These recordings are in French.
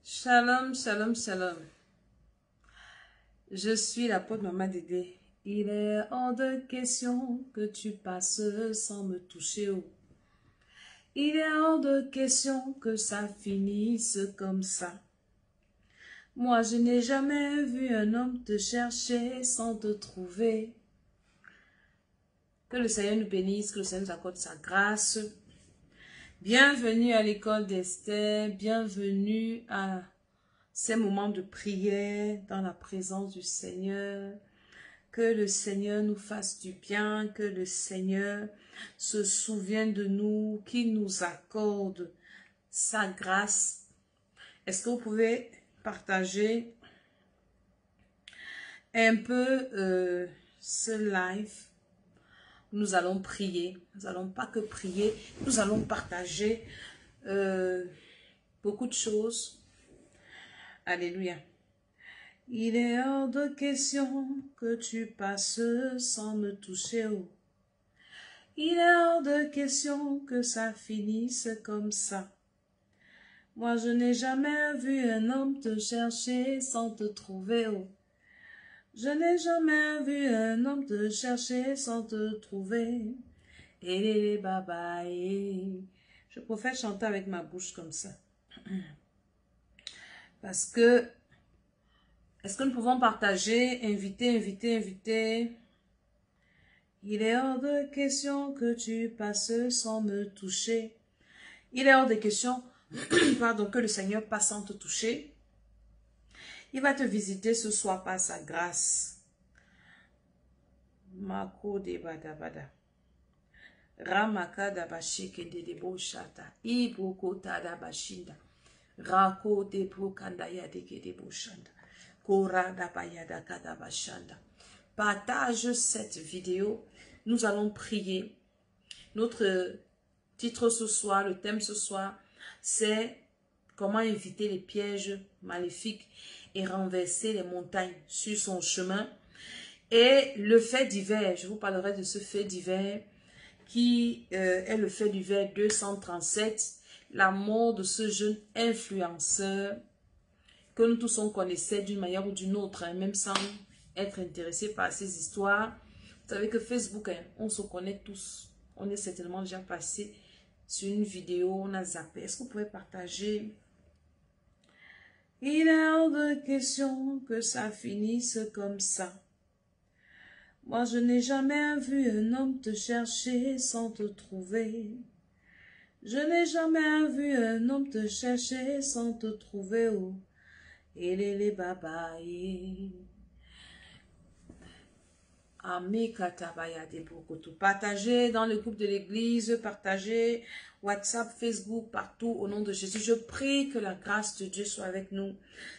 Shalom, shalom, shalom. Je suis l'apôtre Maman Dédé. Il est hors de question que tu passes sans me toucher. Il est hors de question que ça finisse comme ça. Moi, je n'ai jamais vu un homme te chercher sans te trouver. Que le Seigneur nous bénisse, que le Seigneur nous accorde sa grâce. Bienvenue à l'école d'Esther, bienvenue à ces moments de prière dans la présence du Seigneur. Que le Seigneur nous fasse du bien, que le Seigneur se souvienne de nous, qu'il nous accorde sa grâce. Est-ce que vous pouvez partager un peu ce live? Nous allons prier. Nous n'allons pas que prier, nous allons partager beaucoup de choses. Alléluia. Il est hors de question que tu passes sans me toucher. Il est hors de question que ça finisse comme ça. Moi, je n'ai jamais vu un homme te chercher sans te trouver. Je n'ai jamais vu un homme te chercher sans te trouver. Et baba, je préfère chanter avec ma bouche comme ça. Parce que, est-ce que nous pouvons partager, inviter? Il est hors de question que tu passes sans me toucher. Il est hors de question, pardon, que le Seigneur passe sans te toucher. Il va te visiter ce soir par sa grâce. Mako de bada. Ramaka da bashike de debo shata. Ibuko tada bashinda. Rako de brokandaya de debo shanda. Kora da bayada kada bashanda. Partage cette vidéo. Nous allons prier. Notre titre ce soir, le thème ce soir, c'est comment éviter les pièges maléfiques et renverser les montagnes sur son chemin. Et le fait divers, je vous parlerai de ce fait divers qui est le fait divers 237, la mort de ce jeune influenceur que nous tous on connaissait d'une manière ou d'une autre, hein, même sans être intéressé par ces histoires. Vous savez que Facebook, hein, on se connaît tous. On est certainement déjà passé sur une vidéo, on a zappé. Est-ce que vous pouvez partager? Il est hors de question que ça finisse comme ça. Moi, je n'ai jamais vu un homme te chercher sans te trouver. Je n'ai jamais vu un homme te chercher sans te trouver. Oh. Et les babaye. Partagez dans le groupe de l'église, partagez WhatsApp, Facebook, partout au nom de Jésus. Je prie que la grâce de Dieu soit avec nous.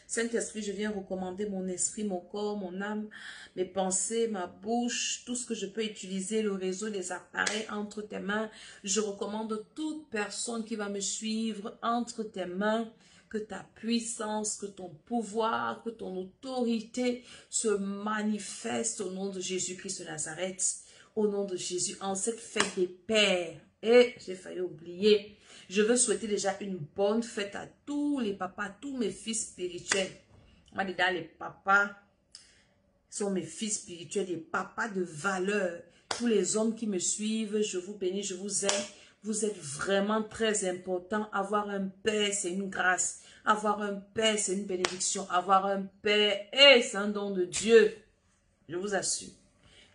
Saint-Esprit, je viens recommander mon esprit, mon corps, mon âme, mes pensées, ma bouche, tout ce que je peux utiliser, le réseau, les appareils entre tes mains. Je recommande toute personne qui va me suivre entre tes mains. Que ta puissance, que ton pouvoir, que ton autorité se manifeste au nom de Jésus-Christ de Nazareth. Au nom de Jésus, en cette fête des pères. Et j'ai failli oublier. Je veux souhaiter déjà une bonne fête à tous les papas, tous mes fils spirituels. Moi, déjà, les papas sont mes fils spirituels, des papas de valeur. Tous les hommes qui me suivent, je vous bénis, je vous aime. Vous êtes vraiment très important. Avoir un père, c'est une grâce. Avoir un père, c'est une bénédiction. Avoir un père, c'est un don de Dieu. Je vous assure.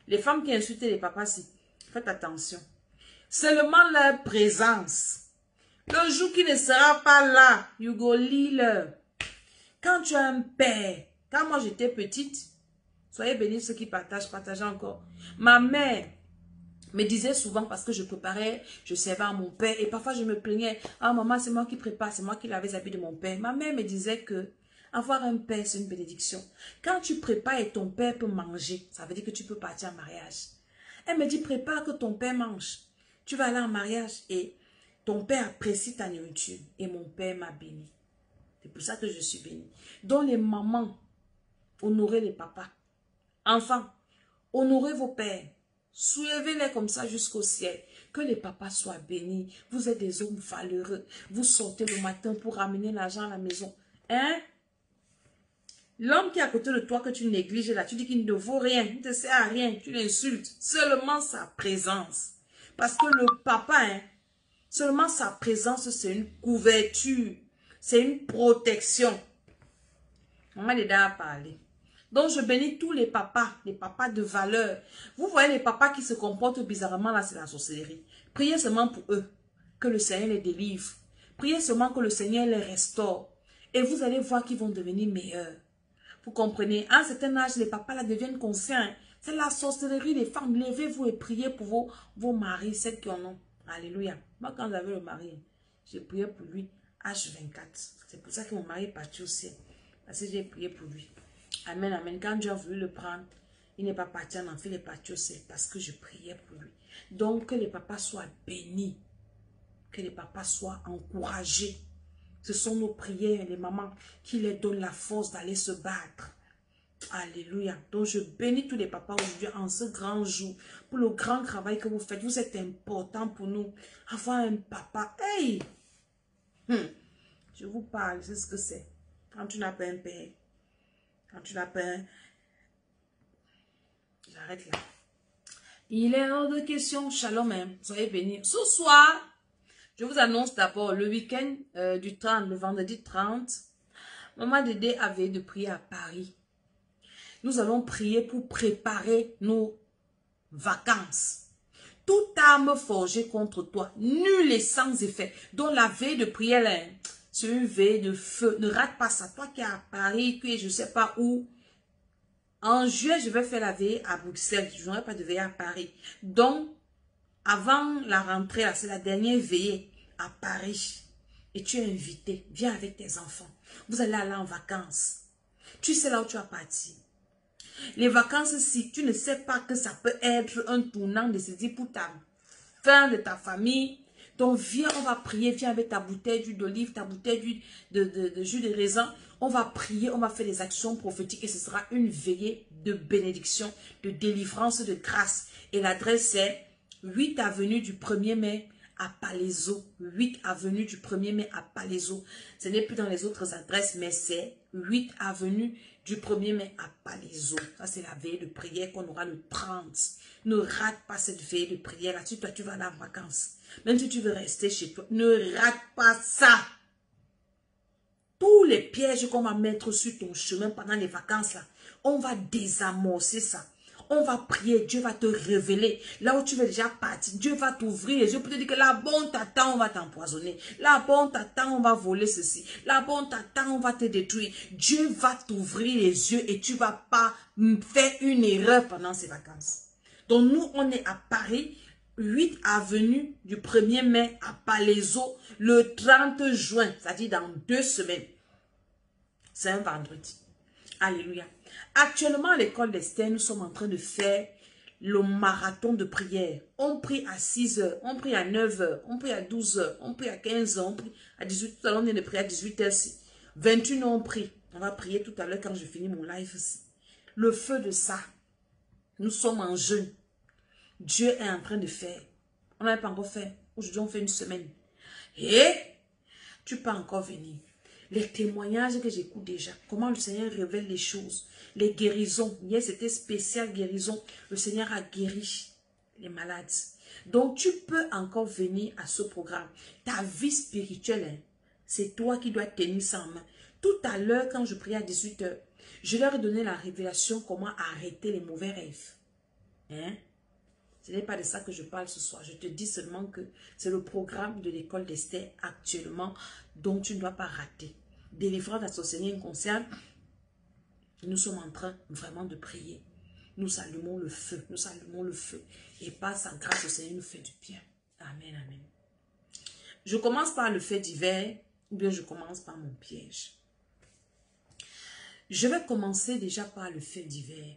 Les femmes qui insultent les papas, faites attention. Seulement leur présence. Le jour qui ne sera pas là, you go lire. Quand tu as un père, quand moi j'étais petite, soyez bénis ceux qui partagez encore. Ma mère me disait souvent, parce que je préparais, je servais à mon père, et parfois je me plaignais, ah maman, c'est moi qui prépare, c'est moi qui lave les habits de mon père. Ma mère me disait que avoir un père, c'est une bénédiction. Quand tu prépares et ton père peut manger, ça veut dire que tu peux partir en mariage. Elle me dit, prépare que ton père mange. Tu vas aller en mariage et ton père apprécie ta nourriture. Et mon père m'a béni. C'est pour ça que je suis bénie. Donc les mamans, honorez les papas. Enfants, honorez vos pères. Soulevez-les comme ça jusqu'au ciel. Que les papas soient bénis. Vous êtes des hommes valeureux. Vous sortez le matin pour ramener l'argent à la maison. Hein? L'homme qui est à côté de toi que tu négliges là, tu dis qu'il ne vaut rien, il ne te sert à rien, tu l'insultes. Seulement sa présence. Parce que le papa, hein, seulement sa présence, c'est une couverture. C'est une protection. On m'a déjà parlé. Donc, je bénis tous les papas de valeur. Vous voyez les papas qui se comportent bizarrement là, c'est la sorcellerie. Priez seulement pour eux, que le Seigneur les délivre. Priez seulement que le Seigneur les restaure. Et vous allez voir qu'ils vont devenir meilleurs. Vous comprenez? À un certain âge, les papas là deviennent conscients. C'est la sorcellerie des femmes. Levez-vous et priez pour vos maris, celles qui en ont. Alléluia. Moi, quand j'avais le mari, j'ai prié pour lui H24. C'est pour ça que mon mari est parti au ciel. Parce que j'ai prié pour lui. Amen, amen. Quand Dieu a voulu le prendre, il n'est pas parti en enfer, il est parti au ciel. Parce que je priais pour lui. Donc, que les papas soient bénis. Que les papas soient encouragés. Ce sont nos prières, les mamans, qui les donnent la force d'aller se battre. Alléluia. Donc, je bénis tous les papas aujourd'hui en ce grand jour. Pour le grand travail que vous faites. Vous êtes important pour nous. Avoir un papa. Hey! Je vous parle, c'est ce que c'est. Quand tu n'as pas un père. Quand tu n'as pas un... J'arrête là. Il est hors de question. Shalom, hein. Soyez bénis. Ce soir... Je vous annonce d'abord le week-end du 30, le vendredi 30. Maman Dédé avait de prier à Paris. Nous allons prier pour préparer nos vacances. Toute arme forgée contre toi, nulle et sans effet. Donc la veille de prière, c'est une veille de feu. Ne rate pas ça. Toi qui es à Paris, qui est je ne sais pas où. En juillet, je vais faire la veille à Bruxelles. Je n'aurai pas de veille à Paris. Donc, avant la rentrée, c'est la dernière veillée à Paris. Et tu es invité. Viens avec tes enfants. Vous allez aller en vacances. Tu sais là où tu vas partir. Les vacances, si tu ne sais pas que ça peut être un tournant décisif pour ta fin de ta famille, donc viens, on va prier. Viens avec ta bouteille d'huile d'olive, ta bouteille de jus de raisin. On va prier, on va faire des actions prophétiques et ce sera une veillée de bénédiction, de délivrance, de grâce. Et l'adresse est 8 avenue du 1er mai à Palaiseau. 8 avenue du 1er mai à Palaiseau. Ce n'est plus dans les autres adresses, mais c'est 8 avenue du 1er mai à Palaiseau. Ça, c'est la veille de prière qu'on aura le 30. Ne rate pas cette veille de prière. Là-dessus, toi, tu vas aller en vacances. Même si tu veux rester chez toi, ne rate pas ça. Tous les pièges qu'on va mettre sur ton chemin pendant les vacances, là, on va désamorcer ça. On va prier, Dieu va te révéler. Là où tu veux déjà partir, Dieu va t'ouvrir les yeux pour te dire que là-bas on t'attend, on va t'empoisonner. Là-bas on t'attend, on va voler ceci. Là-bas on t'attend, on va te détruire. Dieu va t'ouvrir les yeux et tu ne vas pas faire une erreur pendant ces vacances. Donc nous, on est à Paris, 8 avenue du 1er mai à Palaiseau, le 30 juin, c'est-à-dire dans 2 semaines. C'est un vendredi. Alléluia. Actuellement, à l'école d'Esther, nous sommes en train de faire le marathon de prière. On prie à 6 heures, on prie à 9 heures, on prie à 12 heures, on prie à 15 heures, on prie à 18 heures. On vient de prier à 18 heures. 21 heures, on prie. On va prier tout à l'heure quand je finis mon live aussi. Le feu de ça. Nous sommes en jeûne. Dieu est en train de faire. On n'a pas encore fait. Aujourd'hui, on fait une semaine. Et tu peux encore venir. Les témoignages que j'écoute déjà, comment le Seigneur révèle les choses, les guérisons. Hier, c'était spécial guérison. Le Seigneur a guéri les malades. Donc, tu peux encore venir à ce programme. Ta vie spirituelle, hein, c'est toi qui dois tenir ça en main. Tout à l'heure, quand je priais à 18 heures, je leur ai donné la révélation comment arrêter les mauvais rêves. Hein? Ce n'est pas de ça que je parle ce soir. Je te dis seulement que c'est le programme de l'école d'Esther actuellement dont tu ne dois pas rater. Délivrance associée inconsciente. Nous sommes en train vraiment de prier. Nous allumons le feu. Nous allumons le feu. Et par sa grâce, le Seigneur nous fait du bien. Amen, amen. Je commence par le fait divers ou bien je commence par mon piège. Je vais commencer déjà par le fait divers.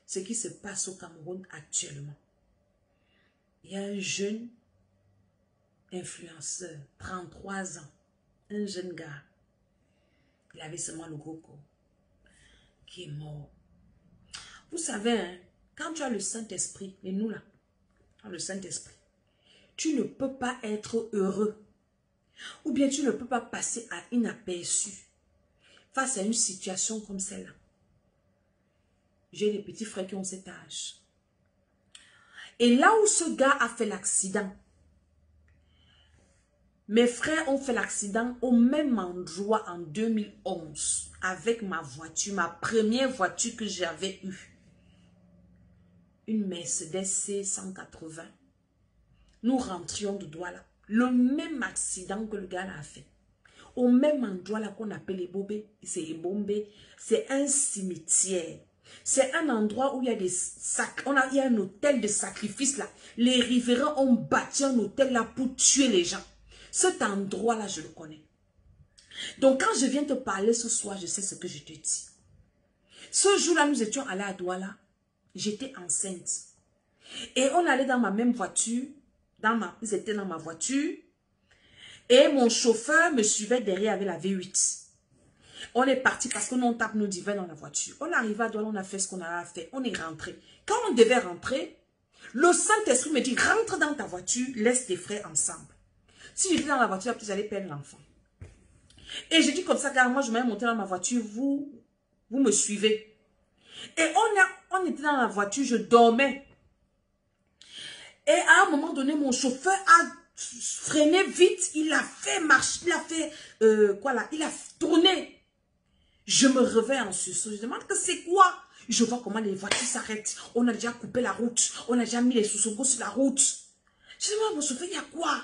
Ce qui se passe au Cameroun actuellement. Il y a un jeune influenceur, 33 ans, un jeune gars, il avait seulement le gros corps, qui est mort. Vous savez, hein, quand tu as le Saint-Esprit, et nous là, le Saint-Esprit, tu ne peux pas être heureux, ou bien tu ne peux pas passer à inaperçu face à une situation comme celle-là. J'ai des petits frères qui ont cet âge. Et là où ce gars a fait l'accident, mes frères ont fait l'accident au même endroit en 2011 avec ma voiture, ma première voiture que j'avais eue. Une Mercedes C180. Nous rentrions de Douala. Le même accident que le gars a fait. Au même endroit là qu'on appelle les Bobé, c'est Ebombé, c'est un cimetière. C'est un endroit où il y a des il y a un hôtel de sacrifice là. Les riverains ont bâti un hôtel là pour tuer les gens. Cet endroit là, je le connais. Donc quand je viens te parler ce soir, je sais ce que je te dis. Ce jour-là, nous étions allés à Douala. J'étais enceinte. Et on allait dans ma même voiture. Ils étaient dans ma voiture. Et mon chauffeur me suivait derrière avec la V8. On est parti parce que nous on tape nos divins dans la voiture. On est arrivé à Douala, on a fait ce qu'on avait à faire. On est rentré. Quand on devait rentrer, le Saint-Esprit me dit, rentre dans ta voiture, laisse tes frères ensemble. Si j'étais dans la voiture, vous allez perdre l'enfant. Et je dis comme ça, car moi je m'ai monté dans ma voiture, vous me suivez. Et on était dans la voiture, je dormais. Et à un moment donné, mon chauffeur a freiné vite, il a fait marcher, il a fait, il a tourné. Je me réveille en sursaut, je demande que c'est quoi? Je vois comment les voitures s'arrêtent. On a déjà coupé la route, on a déjà mis les sous-socos sur la route. Je demande, mon chauffeur, il y a quoi?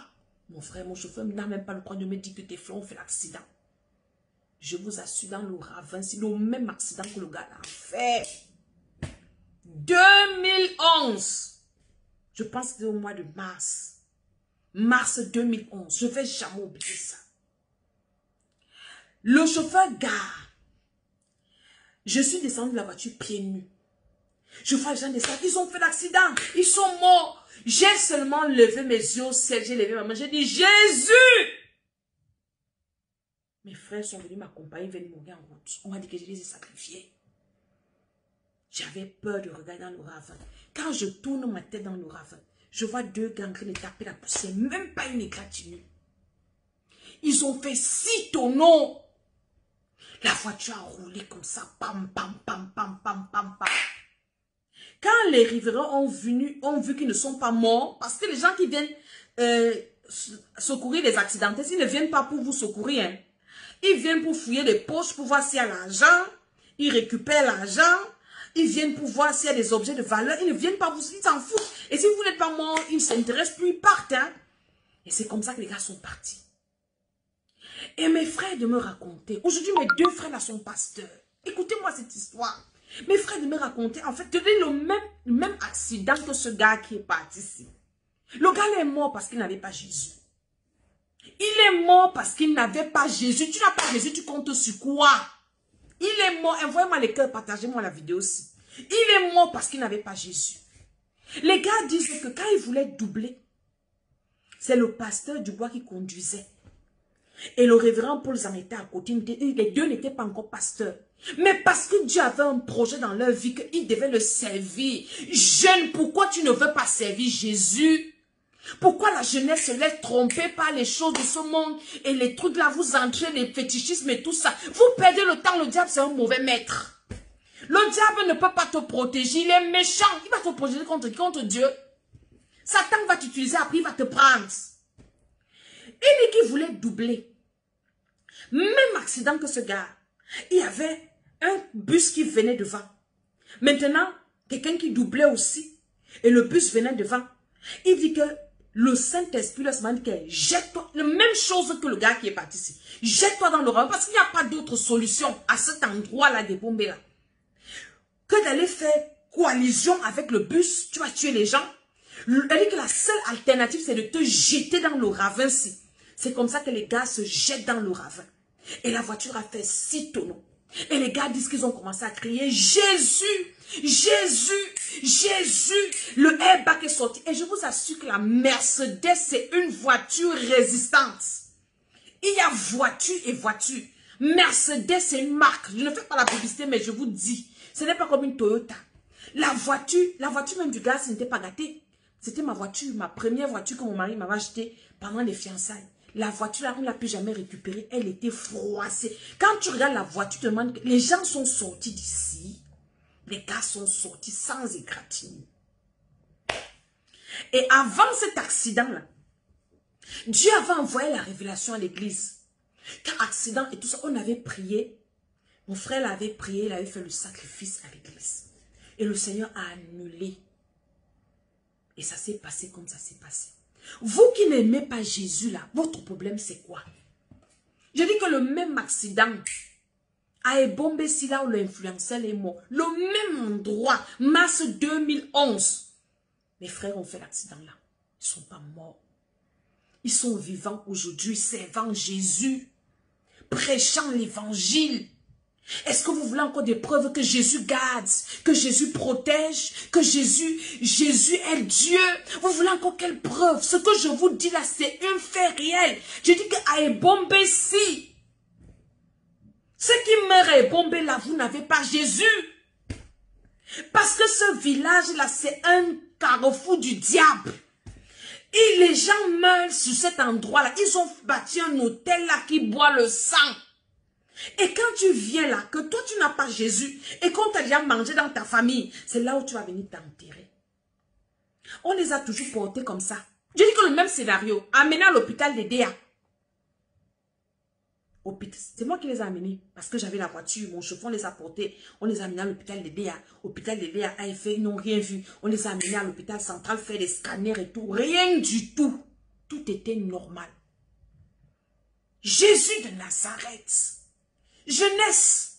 Mon chauffeur n'a même pas le droit de me dire que tes frères ont fait l'accident. Je vous assure, dans le ravin, c'est le même accident que le gars a fait. 2011. Je pense que c'était au mois de mars. Mars 2011. Je ne vais jamais oublier ça. Le chauffeur gare. Je suis descendue de la voiture pieds nus. Je vois les gens descendre. Ils ont fait l'accident. Ils sont morts. J'ai seulement levé mes yeux au ciel. J'ai levé ma main. J'ai dit Jésus. Mes frères sont venus m'accompagner. Ils venaient mourir en route. On m'a dit que je les ai sacrifiés. J'avais peur de regarder dans le ravin. Quand je tourne ma tête dans le ravin, je vois deux gars en train de taper la poussière. Même pas une égratignure. Ils ont fait 6 tonneaux. La voiture a roulé comme ça. Pam, pam, pam, pam, pam, pam, pam. Quand les riverains ont vu qu'ils ne sont pas morts, parce que les gens qui viennent secourir les accidentés, ils ne viennent pas pour vous secourir. Hein. Ils viennent pour fouiller les poches, pour voir s'il y a l'argent. Ils récupèrent l'argent. Ils viennent pour voir s'il y a des objets de valeur. Ils ne viennent pas vous, ils s'en foutent. Et si vous n'êtes pas mort, ils ne s'intéressent plus, ils partent. Hein. Et c'est comme ça que les gars sont partis. Et mes frères de me raconter. Aujourd'hui, mes 2 frères là sont pasteurs. Écoutez-moi cette histoire. Mes frères de me raconter, en fait, c'était le même accident que ce gars qui est parti ici. Le gars est mort parce qu'il n'avait pas Jésus. Il est mort parce qu'il n'avait pas Jésus. Tu n'as pas Jésus, tu comptes sur quoi? Il est mort. Envoyez-moi les cœurs, partagez-moi la vidéo aussi. Il est mort parce qu'il n'avait pas Jésus. Les gars disent que quand ils voulaient doubler, c'est le pasteur du bois qui conduisait. Et le révérend Paul Zan était à côté. Les deux n'étaient pas encore pasteurs. Mais parce que Dieu avait un projet dans leur vie, qu'ils devaient le servir. Jeune, pourquoi tu ne veux pas servir Jésus? Pourquoi la jeunesse se laisse tromper par les choses de ce monde et les trucs là, vous entrez, les fétichismes et tout ça. Vous perdez le temps, le diable c'est un mauvais maître. Le diable ne peut pas te protéger, il est méchant. Il va te protéger contre Dieu. Satan va t'utiliser, après il va te prendre. Il dit qu'il voulait doubler. Même accident que ce gars. Il y avait un bus qui venait devant. Maintenant, quelqu'un qui doublait aussi. Et le bus venait devant. Il dit que le Saint-Esprit leur demande que jette-toi. La même chose que le gars qui est parti ici. Jette-toi dans le ravin parce qu'il n'y a pas d'autre solution à cet endroit-là des bombes là. Que d'aller faire coalition avec le bus, tu vas tuer les gens. Elle dit que la seule alternative, c'est de te jeter dans le ravin-ci. C'est comme ça que les gars se jettent dans le ravin. Et la voiture a fait 6 tonneaux. Et les gars disent qu'ils ont commencé à crier « Jésus! Jésus! Jésus! » Le airbag est sorti. Et je vous assure que la Mercedes, c'est une voiture résistante. Il y a voiture et voiture. Mercedes, c'est une marque. Je ne fais pas la publicité, mais je vous dis. Ce n'est pas comme une Toyota. La voiture même du gars, ce n'était pas gâté. C'était ma voiture, ma première voiture que mon mari m'avait achetée pendant les fiançailles. La voiture, là, on ne l'a plus jamais récupérée. Elle était froissée. Quand tu regardes la voiture, tu te demandes que les gens sont sortis d'ici. Les gars sont sortis sans égratigner. Et avant cet accident-là, Dieu avait envoyé la révélation à l'église. Quand accident et tout ça, on avait prié. Mon frère l'avait prié, il avait fait le sacrifice à l'église. Et le Seigneur a annulé. Et ça s'est passé comme ça s'est passé. Vous qui n'aimez pas Jésus là, votre problème c'est quoi? Je dis que le même accident à Ebombe, si là où l'influenceur est mort, le même endroit, mars 2011, mes frères ont fait l'accident là. Ils ne sont pas morts. Ils sont vivants aujourd'hui, servant Jésus, prêchant l'évangile. Est-ce que vous voulez encore des preuves que Jésus garde, que Jésus protège, que Jésus est Dieu? Vous voulez encore quelle preuve? Ce que je vous dis là, c'est un fait réel. Je dis qu'à Ebombe, si ceux qui meurent à Ebombe là, vous n'avez pas Jésus. Parce que ce village-là, c'est un carrefour du diable. Et les gens meurent sur cet endroit-là. Ils ont bâti un hôtel là qui boit le sang. Et quand tu viens là, que toi tu n'as pas Jésus, et qu'on t'a déjà mangé dans ta famille, c'est là où tu vas venir t'enterrer. On les a toujours portés comme ça. Je dis que le même scénario, amené à l'hôpital des DA. C'est moi qui les ai amenés, parce que j'avais la voiture, mon chauffeur les a portés, on les a amenés à l'hôpital des DA. Hôpital des DA a fait, ils n'ont rien vu. On les a amenés à l'hôpital central, faire des scanners et tout. Rien du tout. Tout était normal. Jésus de Nazareth. Jeunesse,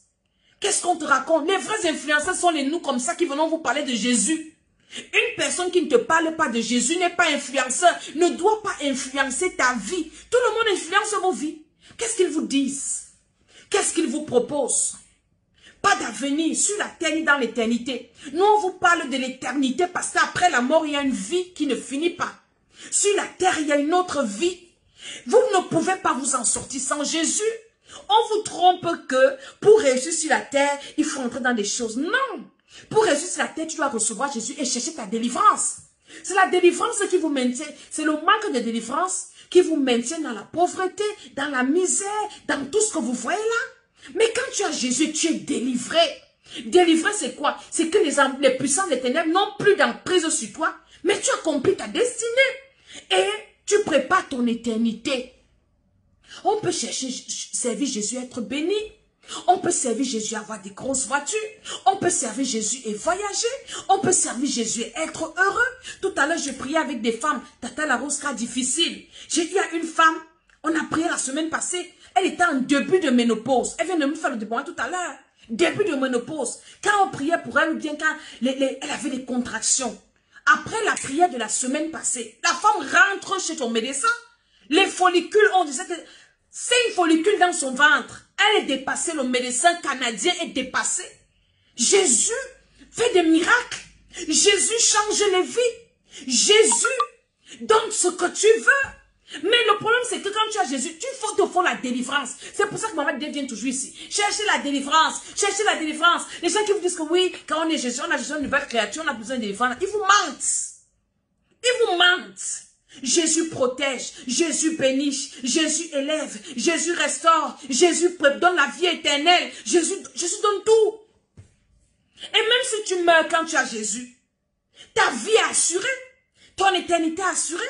qu'est-ce qu'on te raconte? Les vrais influenceurs sont les nous comme ça qui venons vous parler de Jésus. Une personne qui ne te parle pas de Jésus n'est pas influenceur, ne doit pas influencer ta vie. Tout le monde influence vos vies. Qu'est-ce qu'ils vous disent? Qu'est-ce qu'ils vous proposent? Pas d'avenir sur la terre ni dans l'éternité. Nous, on vous parle de l'éternité parce qu'après la mort, il y a une vie qui ne finit pas. Sur la terre, il y a une autre vie. Vous ne pouvez pas vous en sortir sans Jésus. On vous trompe que pour réussir sur la terre, il faut entrer dans des choses. Non. Pour réussir sur la terre, tu dois recevoir Jésus et chercher ta délivrance. C'est la délivrance qui vous maintient. C'est le manque de délivrance qui vous maintient dans la pauvreté, dans la misère, dans tout ce que vous voyez là. Mais quand tu as Jésus, tu es délivré. Délivré, c'est quoi? C'est que les puissants des ténèbres n'ont plus d'emprise sur toi, mais tu accomplis ta destinée. Et tu prépares ton éternité. On peut chercher, servir Jésus, être béni. On peut servir Jésus, avoir des grosses voitures. On peut servir Jésus et voyager. On peut servir Jésus et être heureux. Tout à l'heure, je priais avec des femmes. Tata la rose sera difficile. J'ai dit à une femme, on a prié la semaine passée. Elle était en début de ménopause. Elle vient de me faire le débat tout à l'heure. Début de ménopause. Quand on priait pour elle, ou bien quand elle avait des contractions. Après la prière de la semaine passée, la femme rentre chez ton médecin. Les follicules, on disait que c'est une follicule dans son ventre. Elle est dépassée, le médecin canadien est dépassé. Jésus fait des miracles. Jésus change les vies. Jésus donne ce que tu veux. Mais le problème, c'est que quand tu as Jésus, tu te faut la délivrance. C'est pour ça que Maman vient toujours ici. Cherchez la délivrance. Cherchez la délivrance. Les gens qui vous disent que oui, quand on est Jésus, on a Jésus, une nouvelle créature, on a besoin de délivrance. Ils vous mentent. Ils vous mentent. Jésus protège, Jésus bénit, Jésus élève, Jésus restaure, Jésus donne la vie éternelle, Jésus donne tout. Et même si tu meurs quand tu as Jésus, ta vie est assurée, ton éternité est assurée.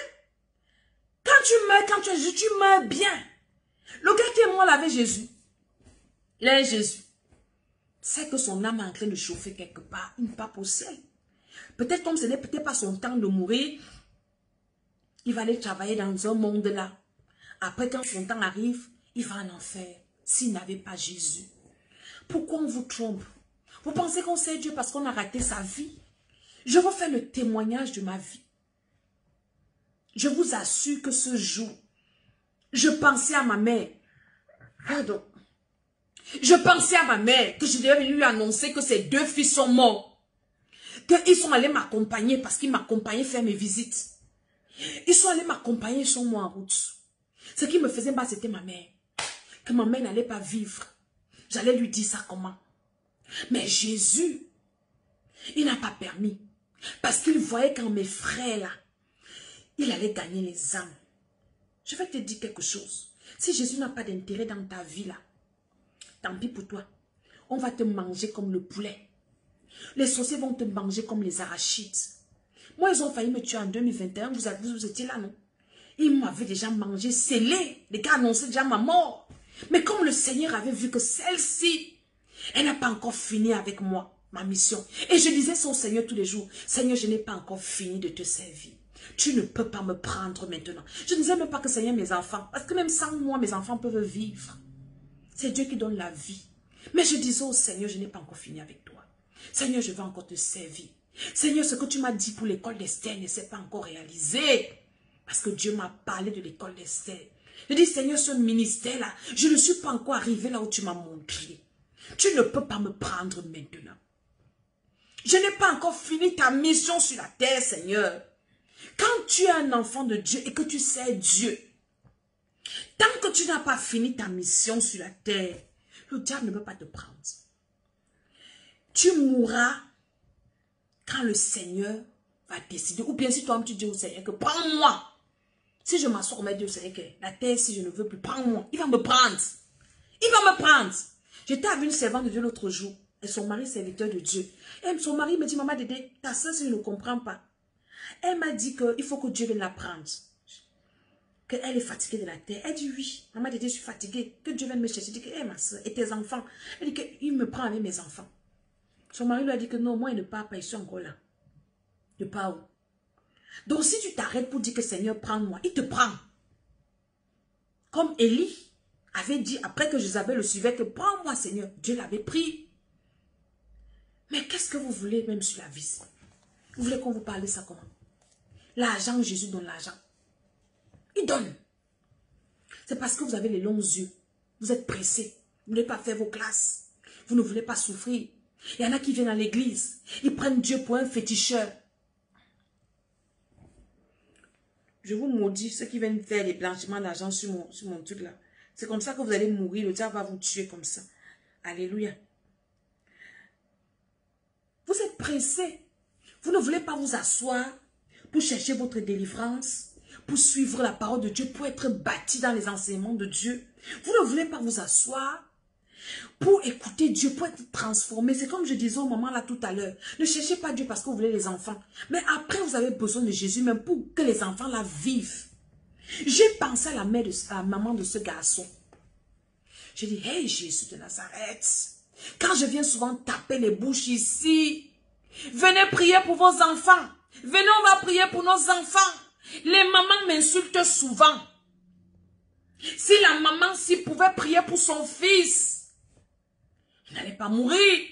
Quand tu meurs, quand tu as Jésus, tu meurs bien. Le gars qui est mort avec Jésus, il a Jésus. C'est que son âme est en train de chauffer quelque part, il n'est pas au ciel. Peut-être comme ce n'est peut-être pas son temps de mourir, il va aller travailler dans un monde là. Après, quand son temps arrive, il va en enfer. S'il n'avait pas Jésus. Pourquoi on vous trompe? Vous pensez qu'on sait Dieu parce qu'on a raté sa vie? Je vous fais le témoignage de ma vie. Je vous assure que ce jour, je pensais à ma mère. Pardon. Je pensais à ma mère que je devais venir lui annoncer que ses 2 fils sont morts. Qu'ils sont allés m'accompagner parce qu'ils m'accompagnaient faire mes visites. Ils sont allés m'accompagner, ils sont moi en route. Ce qui me faisait mal, c'était ma mère. Que ma mère n'allait pas vivre. J'allais lui dire ça comment. Mais Jésus, il n'a pas permis. Parce qu'il voyait quand mes frères là, il allait gagner les âmes. Je vais te dire quelque chose. Si Jésus n'a pas d'intérêt dans ta vie là, tant pis pour toi. On va te manger comme le poulet. Les sorciers vont te manger comme les arachides. Moi, ils ont failli me tuer en 2021. Vous étiez là, non? Ils m'avaient déjà mangé, scellé. Les gars annonçaient déjà ma mort. Mais comme le Seigneur avait vu que celle-ci, elle n'a pas encore fini avec moi, ma mission. Et je disais ça au Seigneur tous les jours. Seigneur, je n'ai pas encore fini de te servir. Tu ne peux pas me prendre maintenant. Je ne disais même pas que Seigneur, mes enfants. Parce que même sans moi, mes enfants peuvent vivre. C'est Dieu qui donne la vie. Mais je disais au Seigneur, je n'ai pas encore fini avec toi. Seigneur, je vais encore te servir. Seigneur, ce que tu m'as dit pour l'école d'Esther ne s'est pas encore réalisé. Parce que Dieu m'a parlé de l'école d'Esther. Je dis, Seigneur, ce ministère-là, je ne suis pas encore arrivé là où tu m'as montré. Tu ne peux pas me prendre maintenant. Je n'ai pas encore fini ta mission sur la terre, Seigneur. Quand tu es un enfant de Dieu et que tu sais Dieu, tant que tu n'as pas fini ta mission sur la terre, le diable ne peut pas te prendre. Tu mourras quand le Seigneur va décider. Ou bien si toi-même tu dis au Seigneur que prends-moi. Si je m'assois au Dieu, Seigneur, que la terre, si je ne veux plus, prends-moi. Il va me prendre. Il va me prendre. J'étais avec une servante de Dieu l'autre jour. Et son mari, serviteur de Dieu. Et son mari me dit, maman Dédé, ta soeur, si je ne comprends pas. Elle m'a dit qu'il faut que Dieu vienne la prendre. Qu'elle est fatiguée de la terre. Elle dit oui. Maman Dédé, je suis fatiguée. Que Dieu vienne me chercher. Je dis que, ma soeur, et tes enfants. Elle dit qu'il me prend avec mes enfants. Son mari lui a dit que non, moi, il ne part pas. Je suis encore là. De part où? Donc, si tu t'arrêtes pour dire que Seigneur, prends-moi, il te prend. Comme Élie avait dit, après que Jézabel le suivait, que prends-moi, Seigneur. Dieu l'avait pris. Mais qu'est-ce que vous voulez même sur la vie? Vous voulez qu'on vous parle de ça comment? L'argent, Jésus donne l'argent. Il donne. C'est parce que vous avez les longs yeux. Vous êtes pressés. Vous ne voulez pas faire vos classes. Vous ne voulez pas souffrir. Il y en a qui viennent à l'église. Ils prennent Dieu pour un féticheur. Je vous maudis, ceux qui viennent faire les blanchiments d'argent sur mon truc là. C'est comme ça que vous allez mourir. Le diable va vous tuer comme ça. Alléluia. Vous êtes pressés. Vous ne voulez pas vous asseoir pour chercher votre délivrance, pour suivre la parole de Dieu, pour être bâti dans les enseignements de Dieu. Vous ne voulez pas vous asseoir pour écouter Dieu, pour être transformé. C'est comme je disais au moment là tout à l'heure. Ne cherchez pas Dieu parce que vous voulez les enfants. Mais après, vous avez besoin de Jésus même pour que les enfants là vivent. J'ai pensé à la maman de ce garçon. J'ai dit, hey Jésus de Nazareth, quand je viens souvent taper les bouches ici, venez prier pour vos enfants. Venez, on va prier pour nos enfants. Les mamans m'insultent souvent. Si la maman s'y pouvait prier pour son fils, il n'allait pas mourir.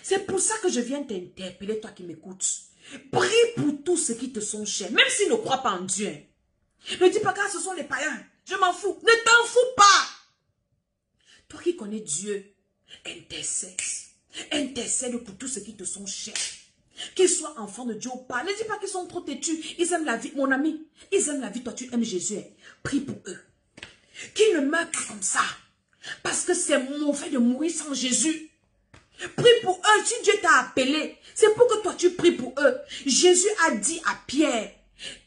C'est pour ça que je viens t'interpeller, toi qui m'écoutes. Prie pour tous ceux qui te sont chers, même s'ils ne croient pas en Dieu. Ne dis pas que ce sont les païens. Je m'en fous. Ne t'en fous pas. Toi qui connais Dieu, intercède. Intercède pour tous ceux qui te sont chers. Qu'ils soient enfants de Dieu ou pas. Ne dis pas qu'ils sont trop têtus. Ils aiment la vie. Mon ami, ils aiment la vie. Toi, tu aimes Jésus. Prie pour eux. Qu'ils ne meurent pas comme ça. Parce que c'est mauvais de mourir sans Jésus. Prie pour eux. Si Dieu t'a appelé, c'est pour que toi, tu pries pour eux. Jésus a dit à Pierre,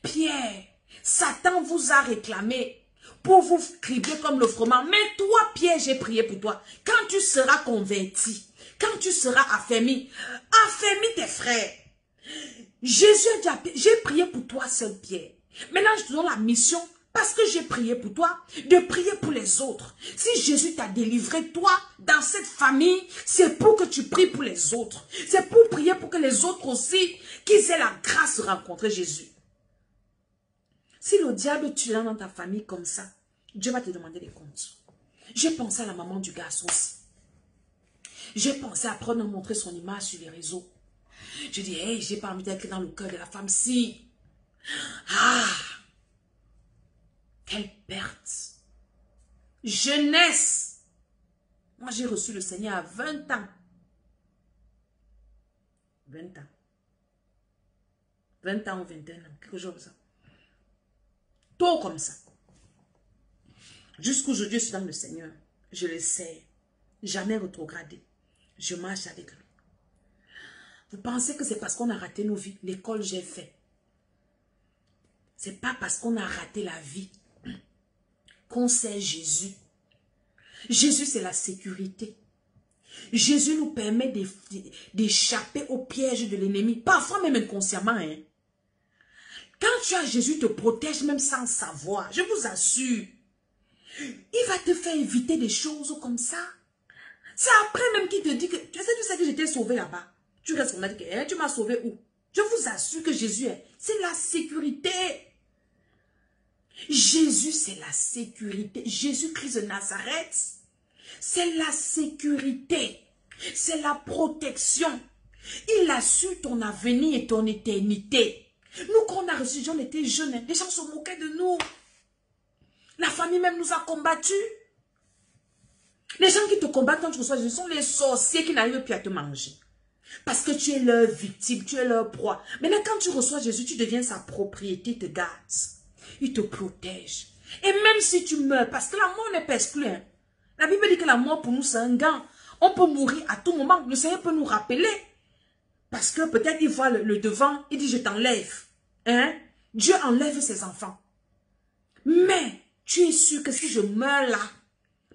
Pierre, Satan vous a réclamé pour vous cribler comme le froment. Mais toi, Pierre, j'ai prié pour toi. Quand tu seras converti, quand tu seras affermi, affermis tes frères. Jésus a dit, j'ai prié pour toi seul, Pierre. Maintenant, je te donne la mission, parce que j'ai prié pour toi, de prier pour les autres. Si Jésus t'a délivré, toi, dans cette famille, c'est pour que tu pries pour les autres. C'est pour prier pour que les autres aussi, qu'ils aient la grâce de rencontrer Jésus. Si le diable tue dans ta famille comme ça, Dieu va te demander des comptes. J'ai pensé à la maman du garçon aussi. J'ai pensé après on a montré son image sur les réseaux. Je dis, hey, j'ai pas envie d'être dans le cœur de la femme. Si. Ah. Quelle perte. Jeunesse. Moi, j'ai reçu le Seigneur à 20 ans. 20 ans. 20 ans ou 21 ans. Quelque chose comme ça. Tôt comme ça. Jusqu'aujourd'hui, je suis dans le Seigneur. Je le sais. Jamais rétrogradé. Je marche avec lui. Vous pensez que c'est parce qu'on a raté nos vies? L'école, j'ai fait. c'est pas parce qu'on a raté la vie qu'on sait Jésus. Jésus, c'est la sécurité. Jésus nous permet d'échapper au piège de l'ennemi, parfois même inconsciemment. Hein. Quand tu as Jésus, il te protège même sans savoir. Je vous assure. Il va te faire éviter des choses comme ça. C'est après même qu'il te dit que, tu sais que j'étais sauvé là-bas. Tu restes comme dit que, tu m'as sauvé où? Je vous assure que Jésus c'est la sécurité. Jésus, c'est la sécurité. Jésus-Christ de Nazareth, c'est la sécurité. C'est la protection. Il assure ton avenir et ton éternité. Nous, quand on a reçu, on était jeunes, les gens se moquaient de nous. La famille même nous a combattus. Les gens qui te combattent quand tu reçois Jésus sont les sorciers qui n'arrivent plus à te manger. Parce que tu es leur victime, tu es leur proie. Maintenant, quand tu reçois Jésus, tu deviens sa propriété, il te garde. Il te protège. Et même si tu meurs, parce que la mort n'est pas exclue. Hein. La Bible dit que la mort pour nous, c'est un gant. On peut mourir à tout moment. Le Seigneur peut nous rappeler. Parce que peut-être il voit le devant, il dit je t'enlève. Hein? Dieu enlève ses enfants. Mais tu es sûr que si je meurs là,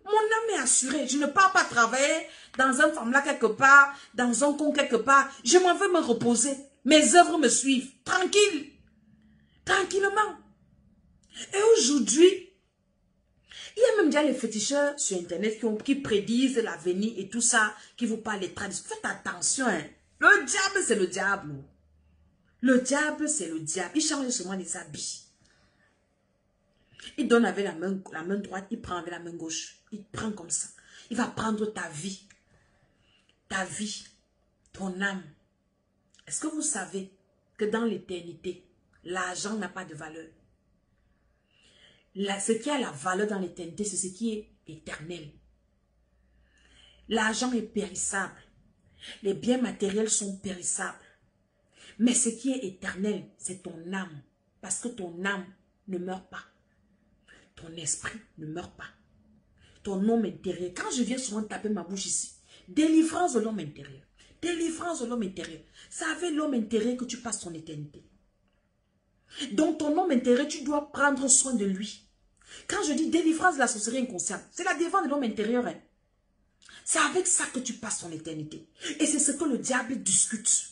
mon âme est assurée. Je ne pars pas travailler dans un farm-là quelque part, dans un con quelque part. Je m'en vais me reposer. Mes œuvres me suivent. Tranquille. Tranquillement. Et aujourd'hui, il y a même déjà les féticheurs sur Internet qui prédisent l'avenir et tout ça, qui vous parlent des traditions. Faites attention. Hein. Le diable, c'est le diable. Le diable, c'est le diable. Il change seulement les habits. Il donne avec la main droite, il prend avec la main gauche. Il prend comme ça. Il va prendre ta vie, ton âme. Est-ce que vous savez que dans l'éternité, l'argent n'a pas de valeur? Ce qui a la valeur dans l'éternité, c'est ce qui est éternel. L'argent est périssable. Les biens matériels sont périssables. Mais ce qui est éternel, c'est ton âme. Parce que ton âme ne meurt pas. Ton esprit ne meurt pas. Ton homme intérieur. Quand je viens souvent taper ma bouche ici, délivrance de l'homme intérieur. Délivrance de l'homme intérieur. C'est avec l'homme intérieur que tu passes ton éternité. Donc ton homme intérieur, tu dois prendre soin de lui. Quand je dis délivrance de la sorcellerie inconsciente, c'est la défense de l'homme intérieur. Hein. C'est avec ça que tu passes ton éternité. Et c'est ce que le diable discute.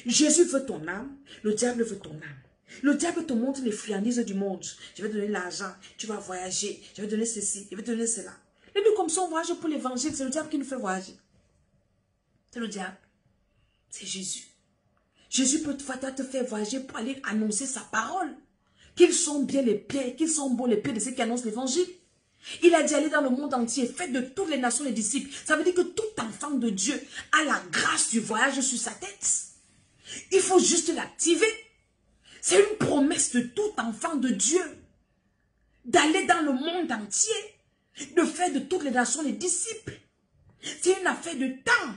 Jésus veut ton âme, le diable veut ton âme. Le diable te montre les friandises du monde. Je vais te donner l'argent, tu vas voyager, je vais te donner ceci, je vais te donner cela. Et nous, comme ça, on voyage pour l'évangile, c'est le diable qui nous fait voyager. C'est le diable. C'est Jésus. Jésus peut te faire voyager pour aller annoncer sa parole. Qu'ils sont bien les pieds, qu'ils sont beaux les pieds de ceux qui annoncent l'évangile. Il a dit aller dans le monde entier, faites de toutes les nations les disciples. Ça veut dire que tout enfant de Dieu a la grâce du voyage sur sa tête. Il faut juste l'activer. C'est une promesse de tout enfant de Dieu. D'aller dans le monde entier. De faire de toutes les nations les disciples. C'est une affaire de temps.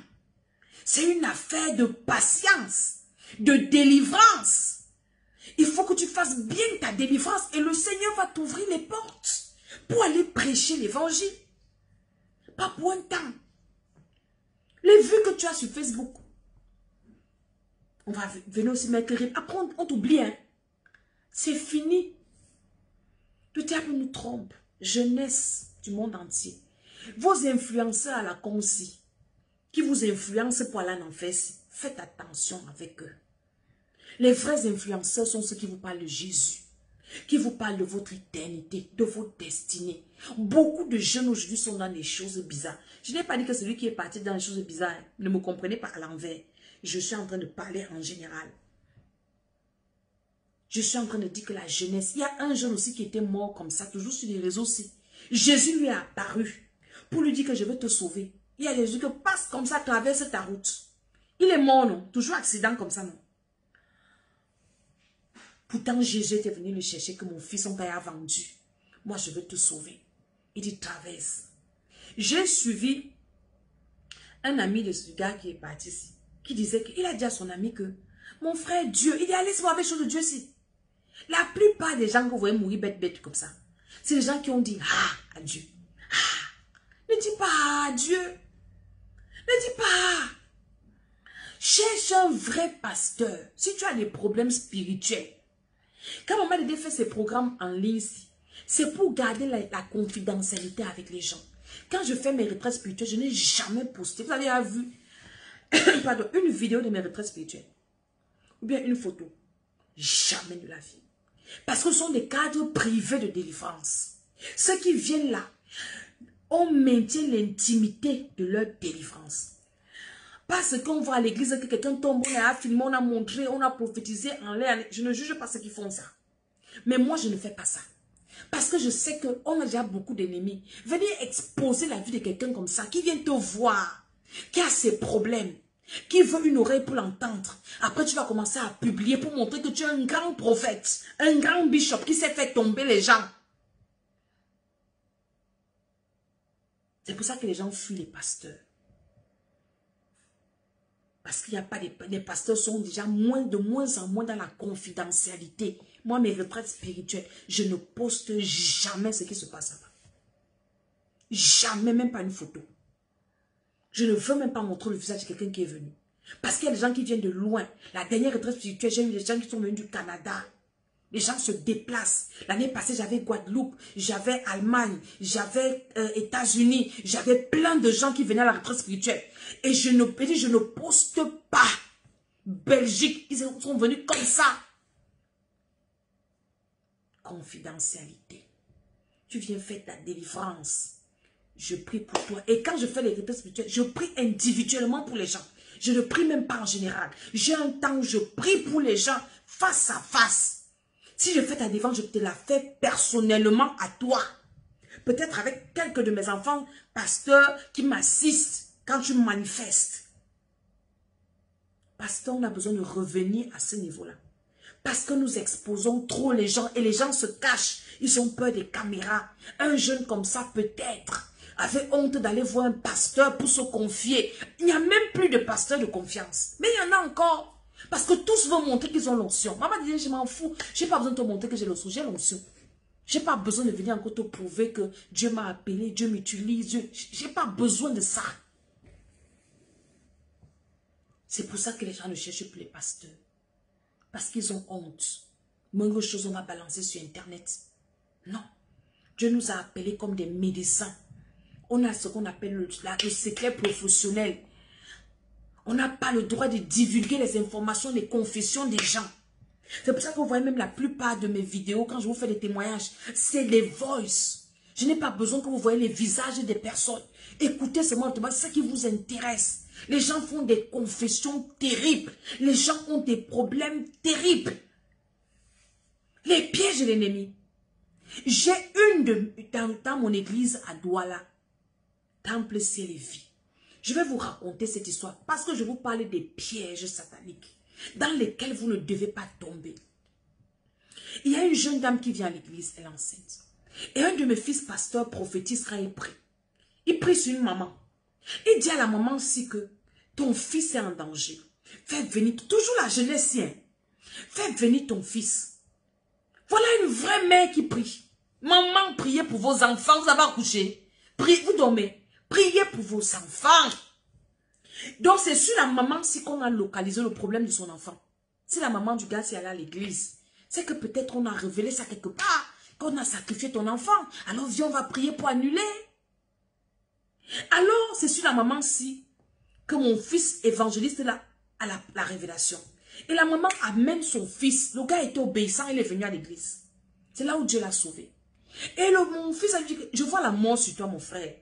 C'est une affaire de patience. De délivrance. Il faut que tu fasses bien ta délivrance. Et le Seigneur va t'ouvrir les portes. Pour aller prêcher l'évangile. Pas pour un temps. Les vues que tu as sur Facebook. On va venir aussi mettre les... Après, on t'oublie. Hein? C'est fini. Le diable nous trompe. Jeunesse du monde entier. Vos influenceurs à la conci, qui vous influencent pour aller en enfer, faites attention avec eux. Les vrais influenceurs sont ceux qui vous parlent de Jésus. Qui vous parlent de votre éternité, de votre destinée. Beaucoup de jeunes aujourd'hui sont dans des choses bizarres. Je n'ai pas dit que celui qui est parti dans les choses bizarres, ne me comprenez pas à l'envers. Je suis en train de parler en général. Je suis en train de dire que la jeunesse, il y a un jeune aussi qui était mort comme ça, toujours sur les réseaux aussi. Jésus lui est apparu pour lui dire que je vais te sauver. Il y a des yeux qui passent comme ça, traversent ta route. Il est mort, non? Toujours accident comme ça, non? Pourtant, Jésus était venu le chercher que mon fils, son père a vendu. Moi, je veux te sauver. Il dit, traverse. J'ai suivi un ami de ce gars qui est parti ici, qui disait qu'il a dit à son ami que mon frère Dieu, il est allé se voir avec chose de Dieu ici. La plupart des gens que vous voyez mourir bête comme ça, c'est les gens qui ont dit ah à Dieu. Ah, ne dis pas à Dieu. Ne dis pas. Cherche un vrai pasteur. Si tu as des problèmes spirituels, Quand Maman Dédé fait ses programmes en ligne, c'est pour garder la confidentialité avec les gens. Quand je fais mes retraites spirituelles, je n'ai jamais posté. Vous avez vu pardon, une vidéo de mes retraites spirituelles. Ou bien une photo. Jamais de la vie. Parce que ce sont des cadres privés de délivrance. Ceux qui viennent là, on maintient l'intimité de leur délivrance. Parce qu'on voit à l'église que quelqu'un tombe, on a filmé, on a montré, on a prophétisé en l'air. Je ne juge pas ceux qui font ça. Mais moi, je ne fais pas ça. Parce que je sais qu'on a déjà beaucoup d'ennemis. Venir exposer la vie de quelqu'un comme ça, qui vient te voir, qui a ses problèmes, qui veut une oreille pour l'entendre. Après, tu vas commencer à publier pour montrer que tu es un grand prophète, un grand bishop qui s'est fait tomber les gens. C'est pour ça que les gens fuient les pasteurs. Parce qu'il n'y a pas les pasteurs sont déjà de moins en moins dans la confidentialité. Moi, mes retraites spirituelles, je ne poste jamais ce qui se passe là-bas. Jamais, même pas une photo. Je ne veux même pas montrer le visage de quelqu'un qui est venu. Parce qu'il y a des gens qui viennent de loin. La dernière retraite spirituelle, j'ai eu des gens qui sont venus du Canada. Les gens se déplacent. L'année passée, j'avais Guadeloupe, j'avais Allemagne, j'avais États-Unis, j'avais plein de gens qui venaient à la retraite spirituelle. Et je ne poste pas. Belgique, ils sont venus comme ça. Confidentialité. Tu viens faire ta délivrance. Je prie pour toi. Et quand je fais les retraites spirituelles, je prie individuellement pour les gens. Je ne prie même pas en général. J'ai un temps où je prie pour les gens face à face. Si je fais ta défense, je te la fais personnellement à toi. Peut-être avec quelques de mes enfants pasteurs qui m'assistent quand tu manifestes. Parce qu'on a besoin de revenir à ce niveau-là. Parce que nous exposons trop les gens et les gens se cachent. Ils ont peur des caméras. Un jeune comme ça peut-être avait honte d'aller voir un pasteur pour se confier. Il n'y a même plus de pasteur de confiance. Mais il y en a encore. Parce que tous veulent montrer qu'ils ont l'onction. Maman disait, je m'en fous. Je n'ai pas besoin de te montrer que j'ai l'onction. J'ai l'onction. Je n'ai pas besoin de venir encore te prouver que Dieu m'a appelé, Dieu m'utilise. Je n'ai pas besoin de ça. C'est pour ça que les gens ne cherchent plus les pasteurs. Parce qu'ils ont honte. Moins chose on va balancer sur Internet. Non. Dieu nous a appelés comme des médecins. On a ce qu'on appelle le secret professionnel. On n'a pas le droit de divulguer les informations, les confessions des gens. C'est pour ça que vous voyez même la plupart de mes vidéos, quand je vous fais des témoignages, c'est les voices. Je n'ai pas besoin que vous voyez les visages des personnes. Écoutez seulement, c'est ça qui vous intéresse. Les gens font des confessions terribles. Les gens ont des problèmes terribles. Les pièges de l'ennemi. J'ai dans mon église à Douala, Temple Ciel et Vie. Je vais vous raconter cette histoire parce que je vous parle des pièges sataniques dans lesquels vous ne devez pas tomber. Il y a une jeune dame qui vient à l'église, elle est enceinte. Et un de mes fils pasteurs prophétise quand il prie. Il prie sur une maman. Il dit à la maman aussi que ton fils est en danger. Fais venir, toujours la jeunesse, hein. Fais venir ton fils. Voilà une vraie mère qui prie. Maman, priez pour vos enfants, vous avez accouché. Priez, vous dormez. Priez pour vos enfants. Donc, c'est sur la maman si qu'on a localisé le problème de son enfant. Si la maman du gars est allée à l'église, c'est que peut-être on a révélé ça quelque part, qu'on a sacrifié ton enfant. Alors, viens, on va prier pour annuler. Alors, c'est sur la maman si que mon fils évangéliste là à la révélation. Et la maman amène son fils. Le gars était obéissant, il est venu à l'église. C'est là où Dieu l'a sauvé. Et mon fils a dit, je vois la mort sur toi, mon frère.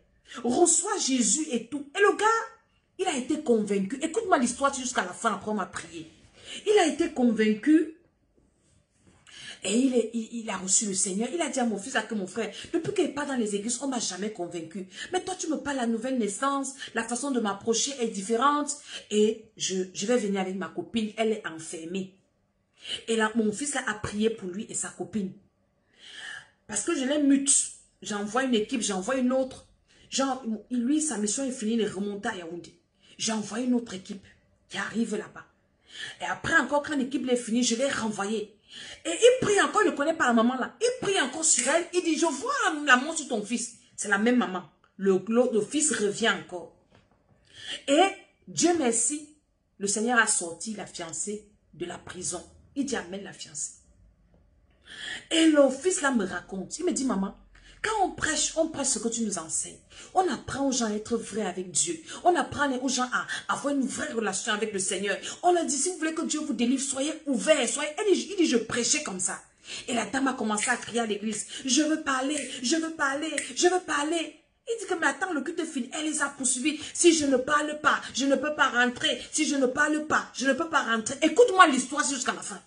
Reçois Jésus et tout. Et le gars, il a été convaincu. Écoute-moi l'histoire jusqu'à la fin, après on m'a prié. Il a été convaincu. Et il a reçu le Seigneur. Il a dit à mon fils, que mon frère, depuis qu'il n'est pas dans les églises, on ne m'a jamais convaincu. Mais toi, tu me parles de la nouvelle naissance, la façon de m'approcher est différente. Et je vais venir avec ma copine, elle est enfermée. Et là, mon fils a prié pour lui et sa copine. Parce que je l'ai mute. J'envoie une équipe, j'envoie une autre. Genre, lui, sa mission est finie, il est remonté à Yaoundé. J'ai envoyé une autre équipe qui arrive là-bas. Et après encore, quand l'équipe est finie, je l'ai renvoyé. Et il prie encore, il ne connaît pas la maman là. Il prie encore sur elle, il dit, je vois l'amour sur ton fils. C'est la même maman. Le fils revient encore. Et Dieu merci, le Seigneur a sorti la fiancée de la prison. Il dit, amène la fiancée. Et le fils là me raconte, il me dit, maman, quand on prêche ce que tu nous enseignes. On apprend aux gens à être vrais avec Dieu. On apprend aux gens à avoir une vraie relation avec le Seigneur. On leur dit, si vous voulez que Dieu vous délivre, soyez ouverts. Il dit, je prêchais comme ça. Et la dame a commencé à crier à l'église, je veux parler, je veux parler, je veux parler. Il dit que, mais attends, le culte est fini. Elle les a poursuivis. Si je ne parle pas, je ne peux pas rentrer. Si je ne parle pas, je ne peux pas rentrer. Écoute-moi l'histoire jusqu'à la fin.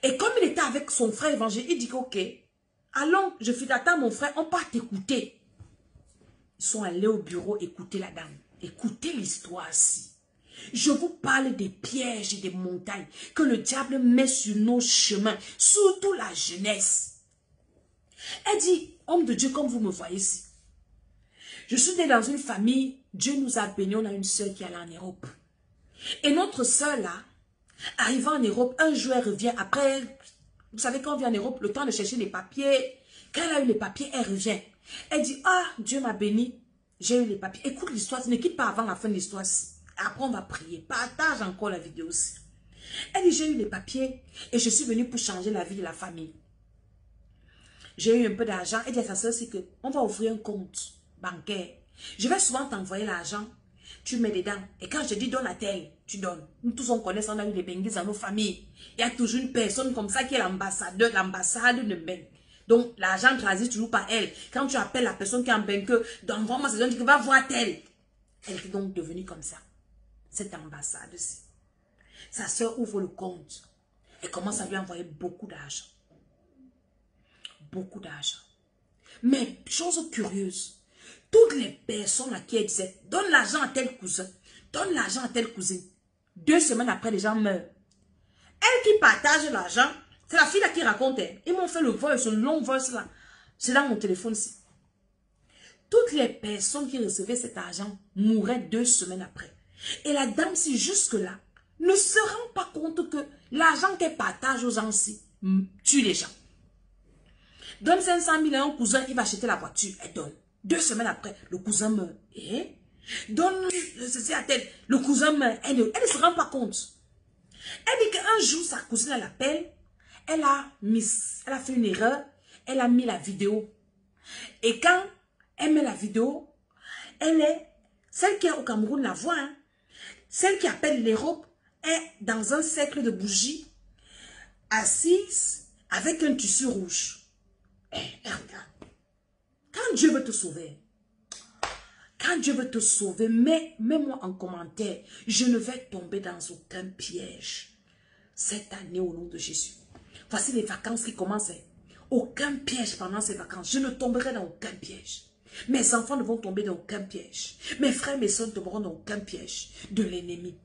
Et comme il était avec son frère évangile, il dit que, ok, allons, je fais d'attendre mon frère, on part t'écouter. Ils sont allés au bureau écouter la dame. Écoutez l'histoire-ci. Je vous parle des pièges et des montagnes que le diable met sur nos chemins, surtout la jeunesse. Elle dit, homme de Dieu, comme vous me voyez ici, je suis née dans une famille, Dieu nous a bénis, on a une soeur qui est allée en Europe. Et notre soeur là, arrivant en Europe, un jour elle revient, après, vous savez quand on vient en Europe, le temps de chercher les papiers, quand elle a eu les papiers, elle revient. Elle dit, ah, Dieu m'a béni, j'ai eu les papiers. Écoute l'histoire, ne quitte pas avant la fin de l'histoire. Après, on va prier. Partage encore la vidéo aussi. Elle dit, j'ai eu les papiers et je suis venue pour changer la vie de la famille. J'ai eu un peu d'argent. Elle dit à sa soeur, c'est qu'on va ouvrir un compte bancaire. Je vais souvent t'envoyer l'argent. Tu mets dedans. Et quand je te dis donne à tel, tu donnes. Nous tous on connaît, on a eu des benguis dans nos familles. Il y a toujours une personne comme ça qui est l'ambassadeur, l'ambassade de Beng. Donc, l'argent transite toujours par elle. Quand tu appelles la personne qui est en Beng, d'envoie-moi cette zone, tu vas voir tel. Elle est donc devenue comme ça. Cette ambassade-ci. Sa soeur ouvre le compte et commence à lui envoyer beaucoup d'argent. Beaucoup d'argent. Mais, chose curieuse, toutes les personnes à qui elle disait, donne l'argent à tel cousin, donne l'argent à telle cousine. 2 semaines après, les gens meurent. Elle qui partage l'argent, c'est la fille là qui raconte. Ils m'ont fait le voice, le long voice là. C'est dans mon téléphone ici. Toutes les personnes qui recevaient cet argent mouraient 2 semaines après. Et la dame, si jusque-là, ne se rend pas compte que l'argent qu'elle partage aux gens-ci tue les gens. Donne 500 000 à un cousin, il va acheter la voiture, elle donne. 2 semaines après, le cousin meurt. Et donne ceci à tel, le cousin meurt. Elle ne se rend pas compte. Elle dit qu'un jour, sa cousine l'appelle, elle a fait une erreur, elle a mis la vidéo. Et quand elle met la vidéo, elle est, celle qui est au Cameroun la voit, hein, celle qui appelle l'Europe est dans un cercle de bougies, assise avec un tissu rouge. Regarde. Quand Dieu veut te sauver, mets-moi en commentaire. Je ne vais tomber dans aucun piège. Cette année, au nom de Jésus. Voici les vacances qui commencent. Aucun piège pendant ces vacances. Je ne tomberai dans aucun piège. Mes enfants ne vont tomber dans aucun piège. Mes frères et mes soeurs ne tomberont dans aucun piège de l'ennemi.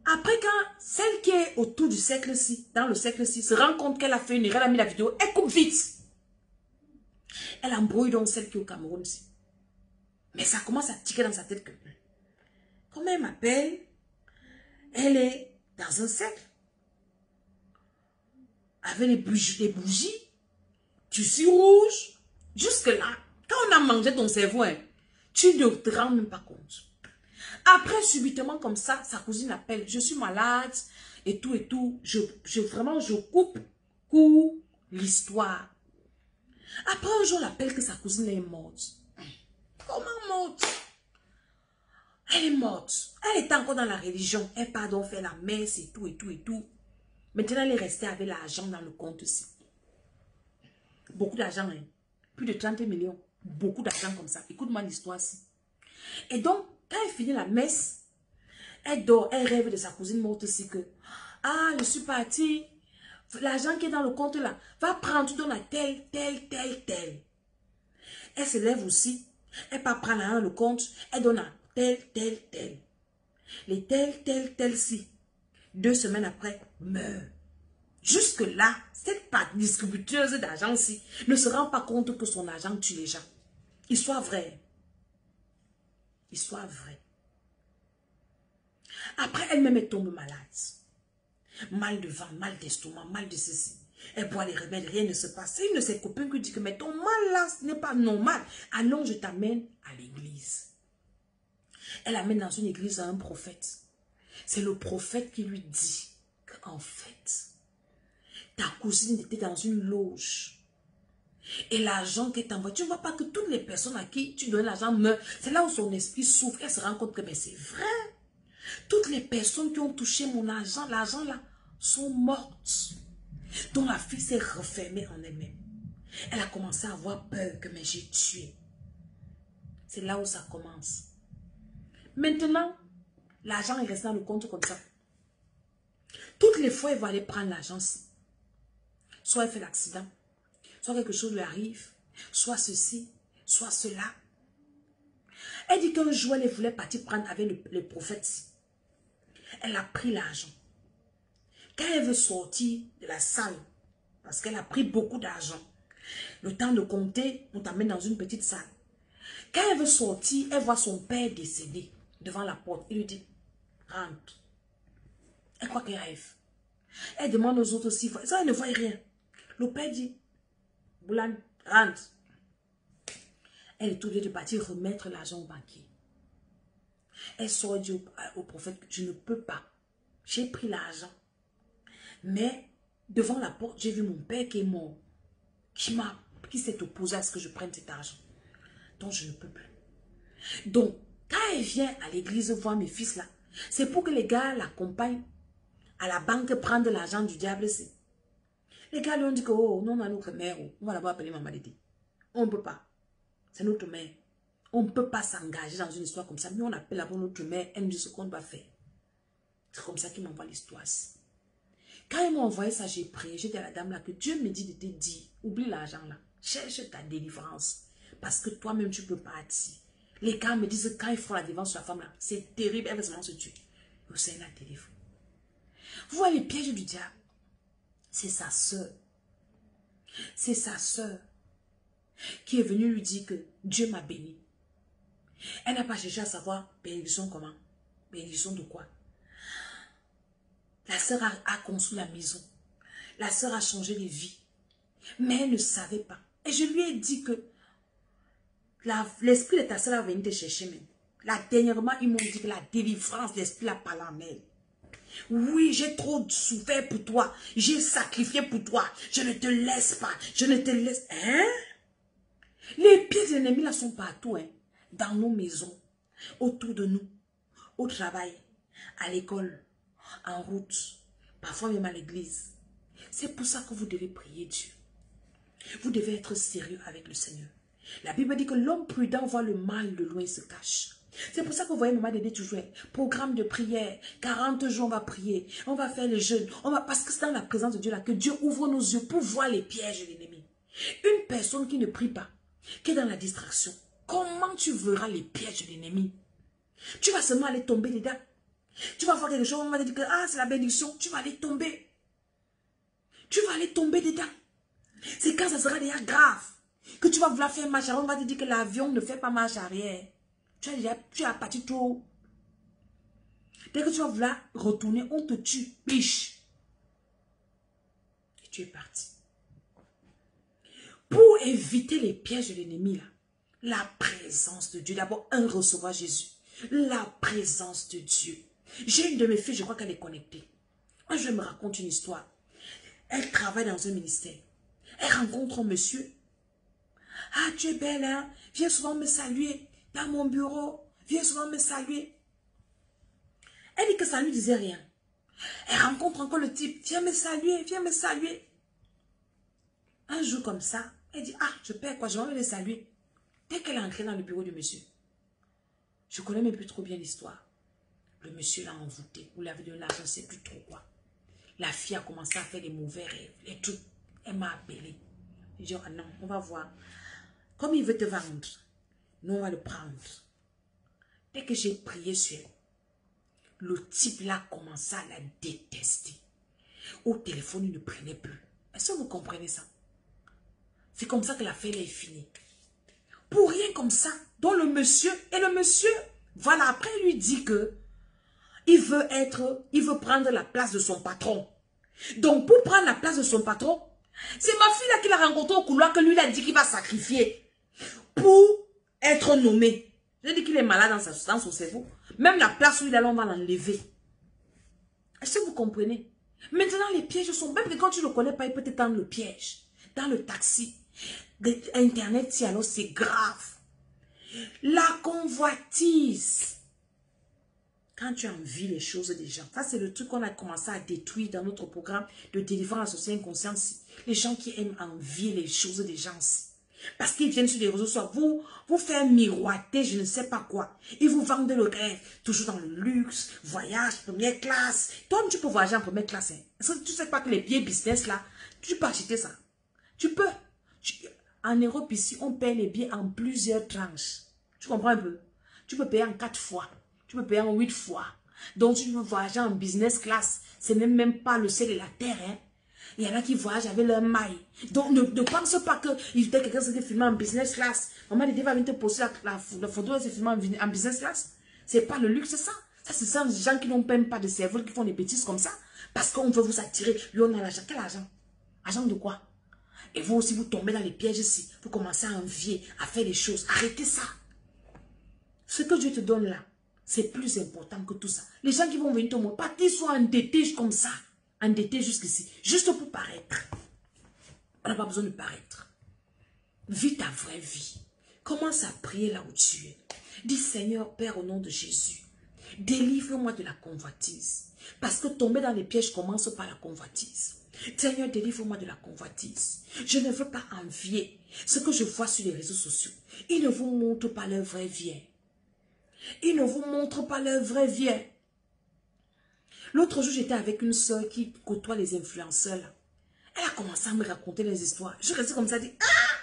Après, quand celle qui est autour du cercle-ci, dans le cercle-ci, se rend compte qu'elle a fait une erreur, elle a mis la vidéo, elle coupe vite. Elle embrouille donc celle qui est au Cameroun-ci. Mais ça commence à tiquer dans sa tête que, comme elle m'appelle, elle est dans un cercle. Avec les bougies, tissu rouge. Jusque-là, quand on a mangé ton cerveau, hein, tu ne te rends même pas compte. Après, subitement comme ça, sa cousine appelle, je suis malade, et tout, et tout. Vraiment, je coupe l'histoire. Après, un jour, elle appelle que sa cousine est morte. Comment morte? Elle est morte. Elle est encore dans la religion. Elle part donc faire la messe et tout, et tout, et tout. Maintenant, elle est restée avec l'argent dans le compte aussi. Beaucoup d'argent, hein. Plus de 30 millions. Beaucoup d'argent comme ça. Écoute-moi l'histoire-ci. Et donc, quand elle finit la messe, elle dort, elle rêve de sa cousine morte aussi que, ah, je suis partie, l'argent qui est dans le compte là, va prendre, tu donnes à tel. Elle se lève aussi, elle part prendre l'argent dans le compte, elle donne à tel. Les tel-ci, 2 semaines après, meurt. Jusque-là, cette distributeuse d'argent-ci ne se rend pas compte que son argent tue les gens. Histoire vraie. Histoire vraie. Après, elle-même, elle tombe malade. Mal de ventre, mal d'estomac, mal de ceci. Elle boit les remèdes, rien ne se passe. C'est une de ses copains qui dit que mais ton mal là, ce n'est pas normal. Allons, je t'amène à l'église. Elle amène dans une église à un prophète. C'est le prophète qui lui dit que En fait, ta cousine était dans une loge. Et l'argent qu'elle t'envoie, tu ne vois pas que toutes les personnes à qui tu donnes l'argent meurent. C'est là où son esprit souffre. Elle se rend compte que mais c'est vrai. Toutes les personnes qui ont touché mon argent, l'argent là, sont mortes. Donc la fille s'est refermée en elle-même. Elle a commencé à avoir peur que mais j'ai tué. C'est là où ça commence. Maintenant, l'argent est resté dans le compte comme ça. Toutes les fois, elle va aller prendre l'argent. Soit elle fait l'accident, soit quelque chose lui arrive, soit ceci, soit cela. Elle dit qu'un jour, elle voulait partir prendre avec le prophète. Elle a pris l'argent. Quand elle veut sortir de la salle, parce qu'elle a pris beaucoup d'argent, le temps de compter, on t'amène dans une petite salle. Quand elle veut sortir, elle voit son père décédé devant la porte. Il lui dit, rentre. Elle croit qu'elle rêve. Elle demande aux autres aussi, ça elle ne voit rien. Le père dit, Boulane, rentre. Elle est obligée de partir remettre l'argent au banquier. Elle sort et dit au prophète, je ne peux pas. J'ai pris l'argent. Mais devant la porte, j'ai vu mon père qui est mort. Qui s'est opposé à ce que je prenne cet argent. Donc je ne peux plus. Donc, quand elle vient à l'église voir mes fils là, c'est pour que les gars l'accompagnent à la banque prendre l'argent du diable. Les gars lui ont dit que, oh, non, on a notre mère, on va d'abord appeler Maman Dédé. On ne peut pas. C'est notre mère. On ne peut pas s'engager dans une histoire comme ça. Mais on appelle d'abord notre mère, elle nous dit ce qu'on doit faire. C'est comme ça qu'il m'envoie l'histoire. Quand ils m'ont envoyé ça, j'ai prié. J'ai dit à la dame là que Dieu me dit de te dire, oublie l'argent là. Cherche ta délivrance. Parce que toi-même, tu peux partir. Les gars me disent que quand ils font la délivrance sur la femme là, c'est terrible, elle va seulement se tuer. Le Seigneur la délivre. Vous voyez les pièges du diable. C'est sa soeur. C'est sa soeur qui est venue lui dire que Dieu m'a béni. Elle n'a pas cherché à savoir bénédiction comment. Bénédiction de quoi? La sœur a construit la maison. La sœur a changé de vie. Mais elle ne savait pas. Et je lui ai dit que l'esprit de ta sœur va venir te chercher même. Là, dernièrement, ils m'ont dit que la délivrance, l'esprit a parlé en elle. Oui, j'ai trop souffert pour toi. J'ai sacrifié pour toi. Je ne te laisse pas. Je ne te laisse... Hein? Les pieds de l'ennemi là sont partout. Hein? Dans nos maisons, autour de nous, au travail, à l'école, en route, parfois même à l'église. C'est pour ça que vous devez prier Dieu. Vous devez être sérieux avec le Seigneur. La Bible dit que l'homme prudent voit le mal de loin et se cache. C'est pour ça que vous voyez Maman Dédé toujours, programme de prière, 40 jours on va prier, on va faire les jeûnes, parce que c'est dans la présence de Dieu là que Dieu ouvre nos yeux pour voir les pièges de l'ennemi. Une personne qui ne prie pas, qui est dans la distraction, comment tu verras les pièges de l'ennemi? Tu vas seulement aller tomber dedans. Tu vas voir quelque chose, on va te dire que ah, c'est la bénédiction, tu vas aller tomber. Tu vas aller tomber dedans. C'est quand ça sera déjà grave que tu vas vouloir faire marche arrière, on va te dire que l'avion ne fait pas marche arrière. Tu as parti trop haut. Dès que tu vas vouloir retourner, on te tue, biche. Et tu es parti. Pour éviter les pièges de l'ennemi, là, la présence de Dieu. D'abord, recevoir Jésus. La présence de Dieu. J'ai une de mes filles, je crois qu'elle est connectée. Moi, je me raconte une histoire. Elle travaille dans un ministère. Elle rencontre un monsieur. Ah, tu es belle, hein? Viens souvent me saluer dans mon bureau. Viens souvent me saluer. Elle dit que ça ne lui disait rien. Elle rencontre encore le type. Viens me saluer, viens me saluer. Un jour comme ça, elle dit, ah, je perds quoi, je vais me le saluer. Dès qu'elle est entrée dans le bureau du monsieur, je connais même plus trop bien l'histoire. Le monsieur l'a envoûté, vous l'avez donné l'argent, je ne sais plus trop quoi. La fille a commencé à faire des mauvais rêves, les trucs. Elle m'a appelé. Je dis, ah non, on va voir. Comme il veut te vendre, nous on va le prendre. Dès que j'ai prié sur elle, le type là a commencé à la détester. Au téléphone, il ne prenait plus. Est-ce que vous comprenez ça? C'est comme ça que l'affaire est finie. Pour rien comme ça, dont le monsieur, voilà, après il lui dit que il veut prendre la place de son patron. Donc pour prendre la place de son patron, c'est ma fille là qu'il a rencontré au couloir que lui il a dit qu'il va sacrifier pour être nommé. J'ai dit qu'il est malade dans son cerveau. Même la place où il est là, on va l'enlever. Est-ce que vous comprenez? Maintenant, les pièges sont... Même que quand tu ne le connais pas, il peut te tendre le piège. Dans le taxi. Internet, si alors c'est grave. La convoitise. Quand tu envies les choses des gens. Ça, c'est le truc qu'on a commencé à détruire dans notre programme de délivrance associée inconscience. Les gens qui aiment envier les choses des gens. Parce qu'ils viennent sur les réseaux sociaux, vous faire miroiter, je ne sais pas quoi. Ils vous vendent le rêve, toujours dans le luxe, voyage, première classe. Toi, tu peux voyager en première classe. Hein. Est-ce que tu sais pas que les billets business là, tu peux acheter ça. Tu peux. En Europe ici, on paye les billets en plusieurs tranches. Tu comprends un peu? Tu peux payer en 4 fois. Tu peux payer en 8 fois. Donc, tu peux voyager en business class. C'est même pas le ciel et la terre. Hein. Il y en a qui voyagent avec leur maille. Donc, ne pense pas que quelqu'un s'est filmé en business class. Maman, il va venir te poster la photo, c'est filmé en business class. C'est pas le luxe, c'est ça. Ça, c'est ça, les gens qui n'ont même pas de cerveau, qui font des bêtises comme ça. Parce qu'on veut vous attirer. Lui, on a l'argent. Quel argent? Argent de quoi? Et vous aussi, vous tombez dans les pièges ici. Vous commencez à envier, à faire des choses. Arrêtez ça. Ce que Dieu te donne là, c'est plus important que tout ça. Les gens qui vont venir te montrer, pas qu'ils soient endettés comme ça. Endettés jusqu'ici. Juste pour paraître. On n'a pas besoin de paraître. Vis ta vraie vie. Commence à prier là où tu es. Dis Seigneur, Père, au nom de Jésus, délivre-moi de la convoitise. Parce que tomber dans les pièges commence par la convoitise. Seigneur, délivre-moi de la convoitise. Je ne veux pas envier ce que je vois sur les réseaux sociaux. Ils ne vous montrent pas leur vraie vie. Ils ne vous montrent pas leur vraie vie. L'autre jour, j'étais avec une soeur qui côtoie les influenceurs. Elle a commencé à me raconter les histoires. Je restais comme ça, dit, ah,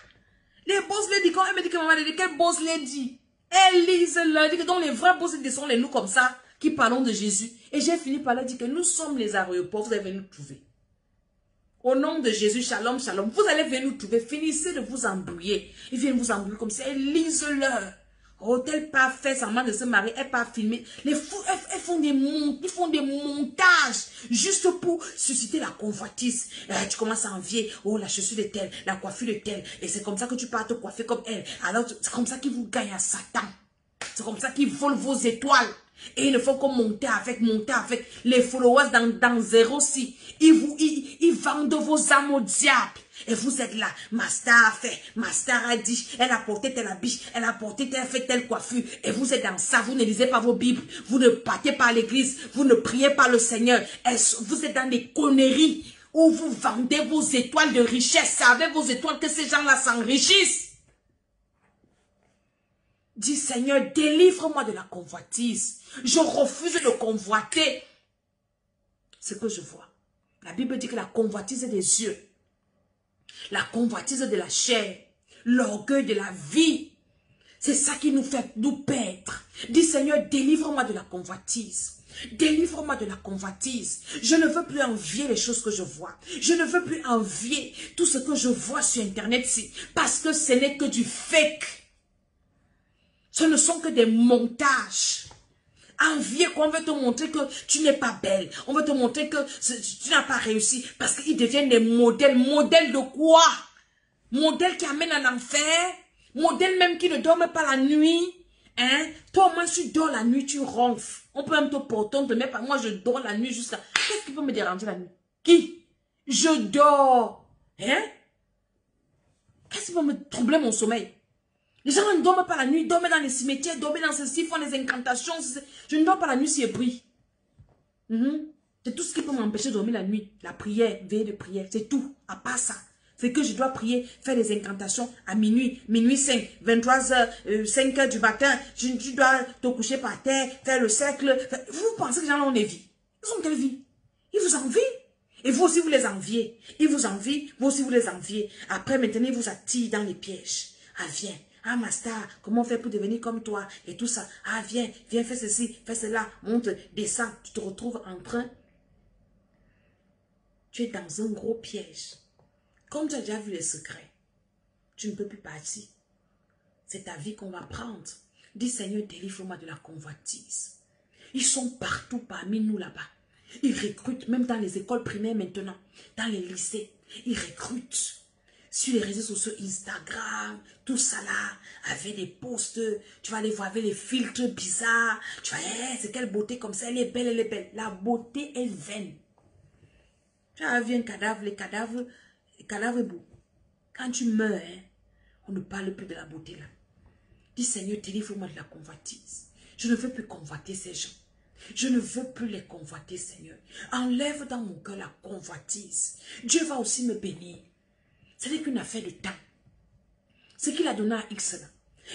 les boss lady, quand elle me dit que maman, elle dit, quel boss lady? Elle lise leur dit que donc les vrais boss lady sont les nous comme ça, qui parlons de Jésus. Et j'ai fini par leur dire que nous sommes les aéroports, vous allez venir nous trouver. Au nom de Jésus, shalom, shalom, vous allez venir nous trouver. Finissez de vous embrouiller. Ils viennent vous embrouiller comme ça, elles lisent leur. Oh, elle pas fait semblant de se marier, elle pas filmé. Les fous, elles font des montages juste pour susciter la convoitise. Tu commences à envier, oh, la chaussure de telle, la coiffure de telle. Et c'est comme ça que tu pars te coiffer comme elle. Alors, c'est comme ça qu'ils vous gagnent à Satan. C'est comme ça qu'ils volent vos étoiles. Et il ne faut que monter avec les followers dans 06. Ils vendent vos âmes au diable. Et vous êtes là, ma star a fait, ma star a dit, elle a porté telle habit, elle a porté telle fait telle coiffure. Et vous êtes dans ça, vous ne lisez pas vos Bibles, vous ne partez pas à l'église, vous ne priez pas le Seigneur. Vous êtes dans des conneries où vous vendez vos étoiles de richesse. C'est avec vos étoiles que ces gens-là s'enrichissent. Dis Seigneur, délivre-moi de la convoitise. Je refuse de convoiter ce que je vois. La Bible dit que la convoitise des yeux, la convoitise de la chair, l'orgueil de la vie, c'est ça qui nous fait nous perdre. Dis Seigneur, délivre-moi de la convoitise. Délivre-moi de la convoitise. Je ne veux plus envier les choses que je vois. Je ne veux plus envier tout ce que je vois sur Internet parce que ce n'est que du fake. Ce ne sont que des montages. Envier qu'on veut te montrer que tu n'es pas belle. On veut te montrer que tu n'as pas réussi. Parce qu'ils deviennent des modèles. Modèles de quoi? Modèles qui amènent en enfer. Modèles même qui ne dorment pas la nuit. Hein? Toi, au moins, si tu dors la nuit, tu ronfles. On peut même te porter, on te met pas. Moi, je dors la nuit jusqu'à... Qu'est-ce qui peut me déranger la nuit? Qui? Je dors. Hein? Qu'est-ce qui peut me troubler mon sommeil? Les gens ne dorment pas la nuit, dorment dans les cimetières, dorment dans ceci, font des incantations. Je ne dors pas la nuit si je prie. C'est tout ce qui peut m'empêcher de dormir la nuit. La prière, veiller de prière, c'est tout. À part ça, c'est que je dois prier, faire des incantations à minuit, minuit 5, 23h, 5h du matin. Tu dois te coucher par terre, faire le cercle. Vous pensez que les gens ont des vies? Ils ont quelle vie? Ils vous envient. Et vous aussi, vous les enviez. Ils vous envient, vous aussi, vous les enviez. Après, maintenant, ils vous attirent dans les pièges. Ah, viens. Ah, ma star, comment faire pour devenir comme toi? Et tout ça. Ah, viens, viens, fais ceci, fais cela, monte, descends. Tu te retrouves en train. Tu es dans un gros piège. Comme tu as déjà vu les secrets, tu ne peux plus partir. C'est ta vie qu'on va prendre. Dis Seigneur, délivre-moi de la convoitise. Ils sont partout parmi nous là-bas. Ils recrutent, même dans les écoles primaires maintenant, dans les lycées. Ils recrutent. Sur les réseaux sociaux, Instagram, tout ça là, avec des posts, tu vas les voir avec les filtres bizarres. Tu vas, c'est quelle beauté comme ça, elle est belle, elle est belle. La beauté est vaine. Tu as vu un cadavre, les cadavres est beau. Quand tu meurs, hein, on ne parle plus de la beauté là. Dis Seigneur, délivre-moi de la convoitise. Je ne veux plus convoiter ces gens. Je ne veux plus les convoiter, Seigneur. Enlève dans mon cœur la convoitise. Dieu va aussi me bénir. Ce n'est qu'une affaire de temps. Ce qu'il a donné à X là,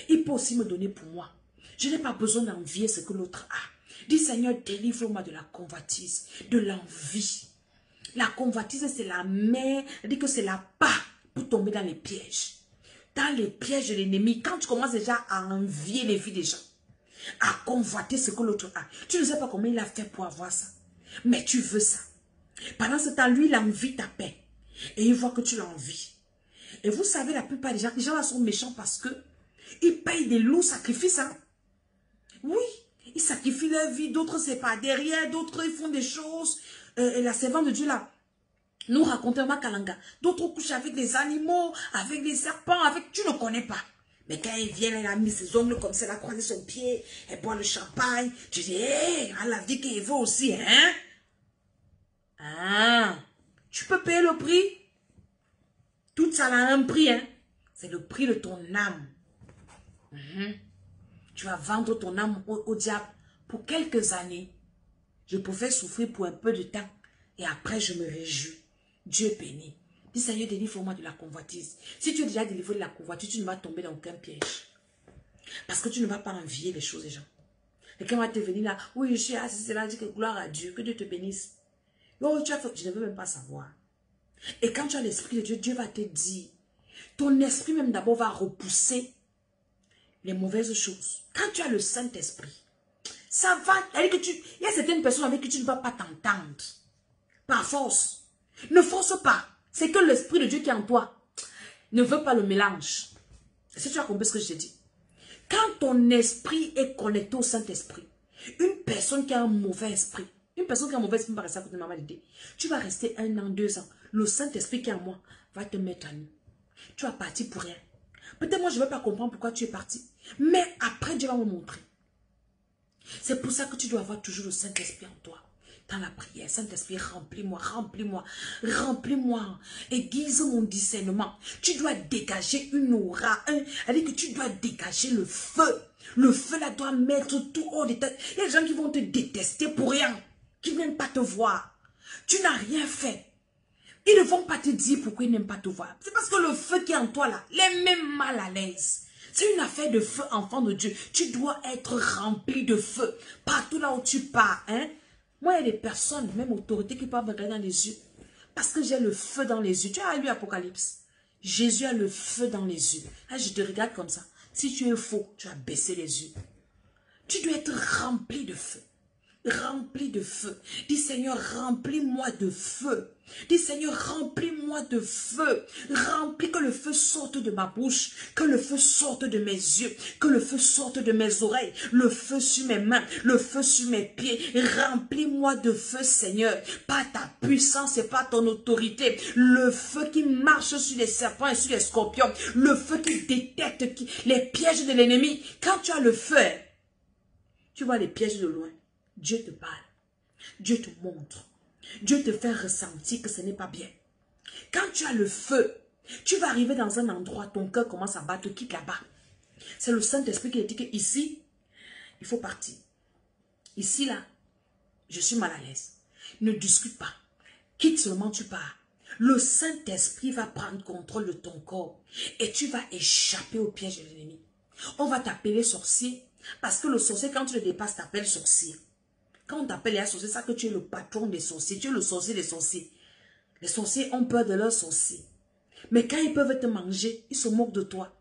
il peut aussi me donner pour moi. Je n'ai pas besoin d'envier ce que l'autre a. Dis Seigneur, délivre-moi de la convoitise, de l'envie. La convoitise, c'est la mer, dit que c'est la pas pour tomber dans les pièges. Dans les pièges de l'ennemi, quand tu commences déjà à envier les vies des gens, à convoiter ce que l'autre a, tu ne sais pas comment il a fait pour avoir ça, mais tu veux ça. Pendant ce temps, lui, il envie ta paix. Et il voit que tu l'envies. Et vous savez, la plupart des gens là sont méchants parce que ils payent des lourds sacrifices. Hein? Oui, ils sacrifient leur vie, d'autres c'est pas derrière, d'autres ils font des choses. Et la servante de Dieu là, nous racontait un Makalanga. D'autres couchent avec des animaux, avec des serpents, avec... Tu ne connais pas. Mais quand il vient, elle a mis ses ongles comme ça, elle a croisé son pied, elle boit le champagne. Tu dis, hé, à la vie qu'il veut aussi, hein? Ah, tu peux payer le prix. Tout ça a un prix, hein? C'est le prix de ton âme. Tu vas vendre ton âme au diable pour quelques années. Je pouvais souffrir pour un peu de temps et après je me réjouis. Dieu bénit. Dis Seigneur, délivre-moi de la convoitise. Si tu es déjà délivré de la convoitise, tu ne vas tomber dans aucun piège. Parce que tu ne vas pas envier les choses des gens. Quelqu'un va te venir là, oui, je suis assis, c'est là, dit que gloire à Dieu, que Dieu te bénisse. Oh, tu as fait, je ne veux même pas savoir. Et quand tu as l'esprit de Dieu, Dieu va te dire, ton esprit même d'abord va repousser les mauvaises choses. Quand tu as le Saint-Esprit, ça va, il y a certaines personnes avec qui tu ne vas pas t'entendre. Par force. Ne force pas. C'est que l'Esprit de Dieu qui est en toi ne veut pas le mélange. Est-ce que tu as compris ce que je te dis? Quand ton esprit est connecté au Saint-Esprit, une personne qui a un mauvais esprit, va rester à côté de maman d'idée. Tu vas rester 1 an, 2 ans. Le Saint-Esprit qui est en moi va te mettre à nu. Tu vas partir pour rien. Peut-être moi je ne vais pas comprendre pourquoi tu es parti. Mais après Dieu va me montrer. C'est pour ça que tu dois avoir toujours le Saint-Esprit en toi. Dans la prière, Saint-Esprit, remplis-moi, remplis-moi, remplis-moi, aiguise mon discernement. Tu dois dégager une aura, c'est-à-dire que tu dois dégager le feu. Le feu là doit mettre tout hors de tête. Il y a des gens qui vont te détester pour rien, qui n'aiment pas te voir. Tu n'as rien fait. Ils ne vont pas te dire pourquoi ils n'aiment pas te voir. C'est parce que le feu qui est en toi là, les met mal à l'aise. C'est une affaire de feu, enfant de Dieu. Tu dois être rempli de feu. Partout là où tu pars, hein. Moi, il y a des personnes, même autorités, qui peuvent me regarder dans les yeux. Parce que j'ai le feu dans les yeux. Tu as lu Apocalypse. Jésus a le feu dans les yeux. Là, je te regarde comme ça. Si tu es faux, tu as baissé les yeux. Tu dois être rempli de feu. Rempli de feu. Dis Seigneur, remplis-moi de feu. Dis Seigneur, remplis-moi de feu. Remplis, que le feu sorte de ma bouche, que le feu sorte de mes yeux, que le feu sorte de mes oreilles, le feu sur mes mains, le feu sur mes pieds. Remplis-moi de feu, Seigneur. Pas ta puissance et pas ton autorité. Le feu qui marche sur les serpents et sur les scorpions. Le feu qui détecte les pièges de l'ennemi. Quand tu as le feu, tu vois les pièges de loin. Dieu te parle. Dieu te montre. Dieu te fait ressentir que ce n'est pas bien. Quand tu as le feu, tu vas arriver dans un endroit, ton cœur commence à battre, quitte là-bas. C'est le Saint-Esprit qui dit qu'ici, il faut partir. Ici, là, je suis mal à l'aise. Ne discute pas. Quitte seulement, tu pars. Le Saint-Esprit va prendre contrôle de ton corps et tu vas échapper au piège de l'ennemi. On va t'appeler sorcier parce que le sorcier, quand tu le dépasses, t'appelles sorcier. Quand on t'appelle les sorciers, c'est ça que tu es le patron des sorciers, tu es le sorcier des sorciers. Les sorciers ont peur de leurs sorciers. Mais quand ils peuvent te manger, ils se moquent de toi.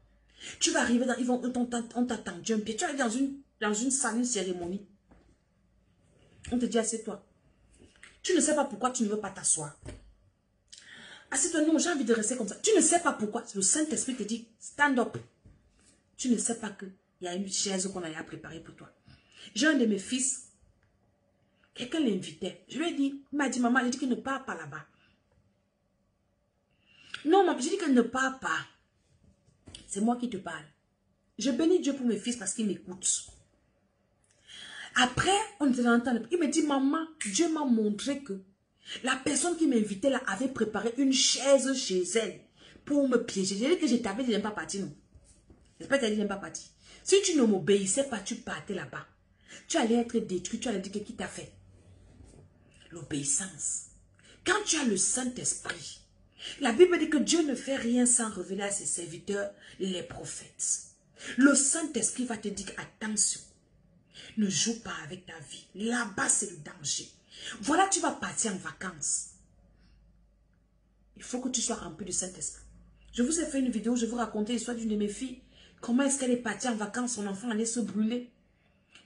Tu vas arriver dans, on t'a tendu un pied, tu vas arriver dans une salle, une cérémonie. On te dit assieds-toi. Tu ne sais pas pourquoi tu ne veux pas t'asseoir. Assieds-toi, non, j'ai envie de rester comme ça. Tu ne sais pas pourquoi. Le Saint-Esprit te dit, stand up. Tu ne sais pas qu'il y a une chaise qu'on a préparée pour toi. J'ai un de mes fils. Quelqu'un l'invitait. Je lui ai dit, il m'a dit, maman, il dit qu'il ne part pas là-bas. Non, maman, je dis qu'il ne part pas. C'est moi qui te parle. Je bénis Dieu pour mes fils parce qu'ils m'écoutent. Après, on était dans le temps. Il me dit, maman, Dieu m'a montré que La personne qui m'invitait là avait préparé une chaise chez elle pour me piéger. J'ai dit que je t'avais dit, j'aime pas partir, non. J'espère que tu n'es pas parti. Si tu ne m'obéissais pas, tu partais là-bas. Tu allais être détruit, tu allais dire que qui t'a fait. L'obéissance. Quand tu as le Saint-Esprit, la Bible dit que Dieu ne fait rien sans révéler à ses serviteurs, les prophètes. Le Saint-Esprit va te dire attention, ne joue pas avec ta vie. Là-bas, c'est le danger. Voilà, tu vas partir en vacances. Il faut que tu sois rempli du Saint-Esprit. Je vous ai fait une vidéo, je vous racontais l'histoire d'une de mes filles. Comment est-ce qu'elle est partie en vacances, son enfant allait se brûler.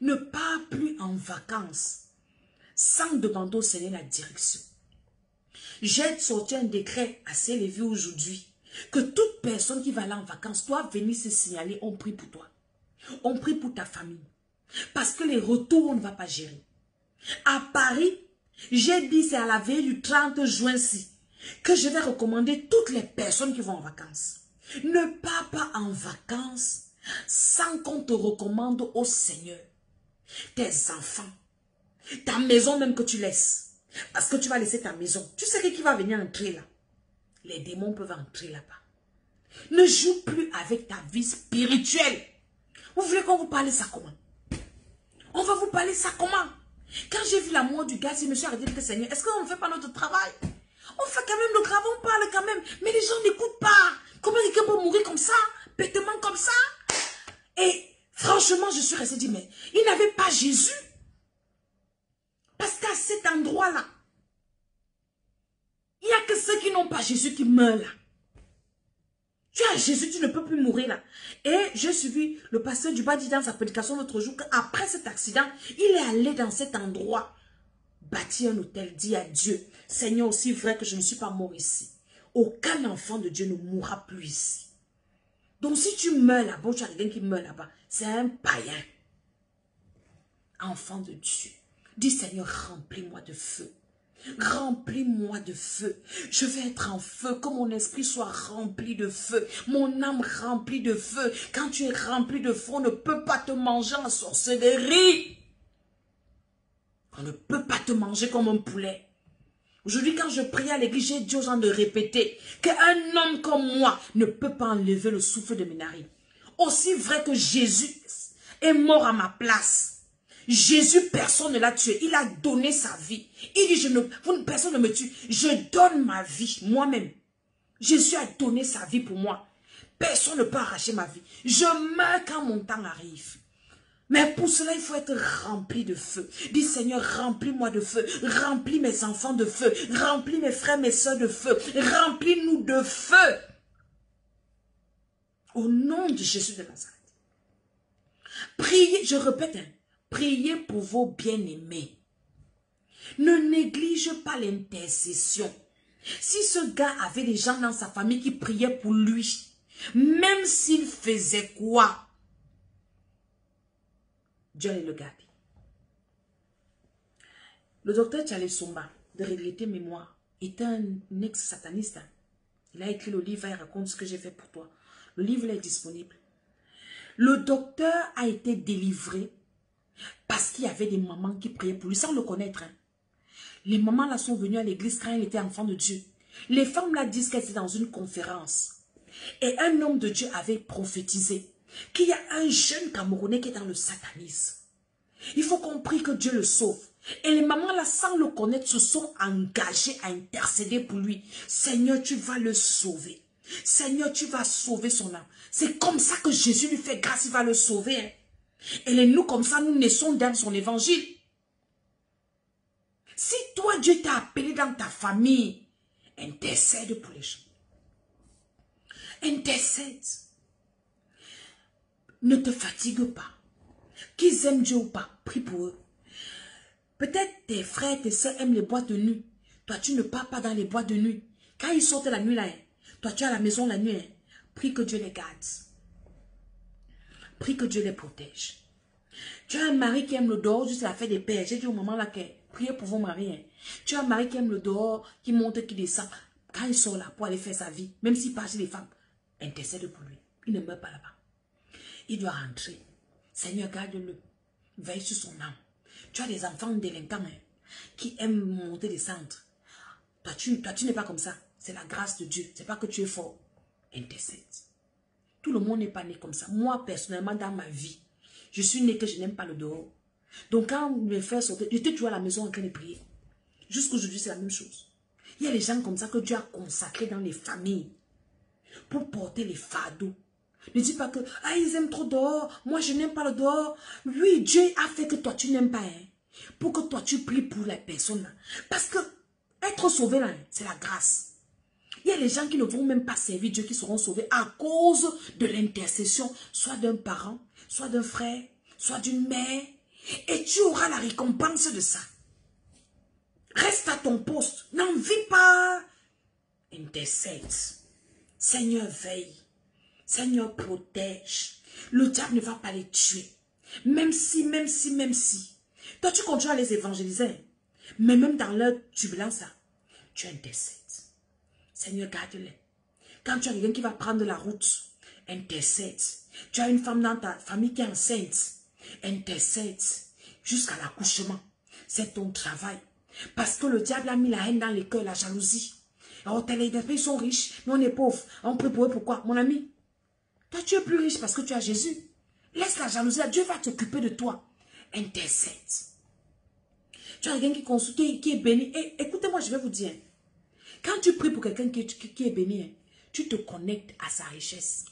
Ne pars plus en vacances sans demander au Seigneur la direction. J'ai sorti un décret à Saint-Lévi aujourd'hui que toute personne qui va aller en vacances doit venir se signaler. On prie pour toi. On prie pour ta famille. Parce que les retours, on ne va pas gérer. À Paris, j'ai dit c'est à la veille du 30 juin-ci que je vais recommander toutes les personnes qui vont en vacances. Ne pars pas en vacances sans qu'on te recommande au Seigneur. Tes enfants, ta maison même que tu laisses. Parce que tu vas laisser ta maison. Tu sais qui va venir entrer là? Les démons peuvent entrer là-bas. Ne joue plus avec ta vie spirituelle. Vous voulez qu'on vous parle ça comment? On va vous parler ça comment? Quand j'ai vu la mort du gars, je me suis arrêté que Seigneur, est-ce qu'on ne fait pas notre travail? On fait quand même le travail, on parle quand même. Mais les gens n'écoutent pas. Comment quelqu'un peut mourir comme ça? Bêtement comme ça? Et franchement, je suis restée dit, mais il n'avait pas Jésus. Parce qu'à cet endroit-là, il n'y a que ceux qui n'ont pas Jésus qui meurent là. Tu as Jésus, tu ne peux plus mourir là. Et j'ai suivi le pasteur Duba dit dans sa prédication l'autre jour qu'après cet accident, il est allé dans cet endroit, bâtir un hôtel, dit à Dieu, Seigneur, aussi vrai que je ne suis pas mort ici, aucun enfant de Dieu ne mourra plus ici. Donc si tu meurs là-bas, tu as quelqu'un qui meurt là-bas, c'est un païen. Enfant de Dieu. Dis Seigneur, remplis-moi de feu. Remplis-moi de feu. Je vais être en feu, que mon esprit soit rempli de feu. Mon âme remplie de feu. Quand tu es rempli de feu, on ne peut pas te manger en sorcellerie. On ne peut pas te manger comme un poulet. Aujourd'hui, quand je prie à l'église, j'ai dit aux gens de répéter qu'un homme comme moi ne peut pas enlever le souffle de mes narines. Aussi vrai que Jésus est mort à ma place. Jésus, personne ne l'a tué. Il a donné sa vie. Il dit, personne ne me tue. Je donne ma vie, moi-même. Jésus a donné sa vie pour moi. Personne ne peut arracher ma vie. Je meurs quand mon temps arrive. Mais pour cela, il faut être rempli de feu. Dis Seigneur, remplis-moi de feu. Remplis mes enfants de feu. Remplis mes frères, mes soeurs de feu. Remplis-nous de feu. Au nom de Jésus de Nazareth. Priez, je répète, priez pour vos bien-aimés. Ne néglige pas l'intercession. Si ce gars avait des gens dans sa famille qui priaient pour lui, même s'il faisait quoi, Dieu allait le garder. Le docteur Charles Somba, de Réalité Mémoire, était un ex-sataniste. Il a écrit le livre et il raconte ce que j'ai fait pour toi. Le livre est disponible. Le docteur a été délivré parce qu'il y avait des mamans qui priaient pour lui sans le connaître. Hein. Les mamans là sont venues à l'église quand il était enfant de Dieu. Les femmes là disent qu'elles étaient dans une conférence. Et un homme de Dieu avait prophétisé qu'il y a un jeune Camerounais qui est dans le satanisme. Il faut qu'on prie que Dieu le sauve. Et les mamans là, sans le connaître, se sont engagées à intercéder pour lui. Seigneur, tu vas le sauver. Seigneur, tu vas sauver son âme. C'est comme ça que Jésus lui fait grâce, il va le sauver. Hein. Et nous, comme ça, nous naissons dans son évangile. Si toi, Dieu t'a appelé dans ta famille, intercède pour les gens. Intercède. Ne te fatigue pas. Qu'ils aiment Dieu ou pas, prie pour eux. Peut-être tes frères, tes soeurs aiment les boîtes de nuit. Toi, tu ne pars pas dans les boîtes de nuit. Quand ils sortent la nuit là, toi, tu es à la maison la nuit. Prie que Dieu les garde. Prie que Dieu les protège. Tu as un mari qui aime le dehors, juste la fête des pères. J'ai dit au moment là que priez pour vos maris. Tu as un mari qui aime le dehors, qui monte, qui descend. Quand il sort là pour aller faire sa vie, même s'il passe chez les femmes, intercède pour lui. Il ne meurt pas là-bas. Il doit rentrer. Seigneur, garde-le. Veille sur son âme. Tu as des enfants délinquants qui aiment monter des centres. tu n'es pas comme ça. C'est la grâce de Dieu. C'est pas que tu es fort. Intercède. Tout le monde n'est pas né comme ça. Moi, personnellement, dans ma vie, je suis né que je n'aime pas le dehors. Donc, quand mes frères sortaient, j'étais toujours à la maison en train de prier. Jusqu'aujourd'hui, c'est la même chose. Il y a des gens comme ça que Dieu a consacrés dans les familles pour porter les fardeaux. Ne dis pas que, ah, ils aiment trop dehors, moi je n'aime pas le dehors. Oui, Dieu a fait que toi tu n'aimes pas, hein, pour que toi tu pries pour les personnes. Parce que être sauvé là, c'est la grâce. Il y a des gens qui ne vont même pas servir Dieu, qui seront sauvés à cause de l'intercession, soit d'un parent, soit d'un frère, soit d'une mère. Et tu auras la récompense de ça. Reste à ton poste, n'en vis pas. Intercède. Seigneur, veille. Seigneur, protège. Le diable ne va pas les tuer. Même si. Toi, tu continues à les évangéliser. Mais même dans leur turbulence, tu intercèdes. Seigneur, garde-les. Quand tu as quelqu'un qui va prendre la route, intercède. Tu as une femme dans ta famille qui est enceinte, intercède. Jusqu'à l'accouchement. C'est ton travail. Parce que le diable a mis la haine dans les cœurs, la jalousie. Oh, les esprits sont riches, mais on est pauvres. On prie pour eux, pourquoi? Mon ami, toi, tu es plus riche parce que tu as Jésus. Laisse la jalousie, Dieu va t'occuper de toi. Intercède. Tu as quelqu'un qui est béni. Et écoutez-moi, je vais vous dire. Quand tu pries pour quelqu'un qui est béni, tu te connectes à sa richesse.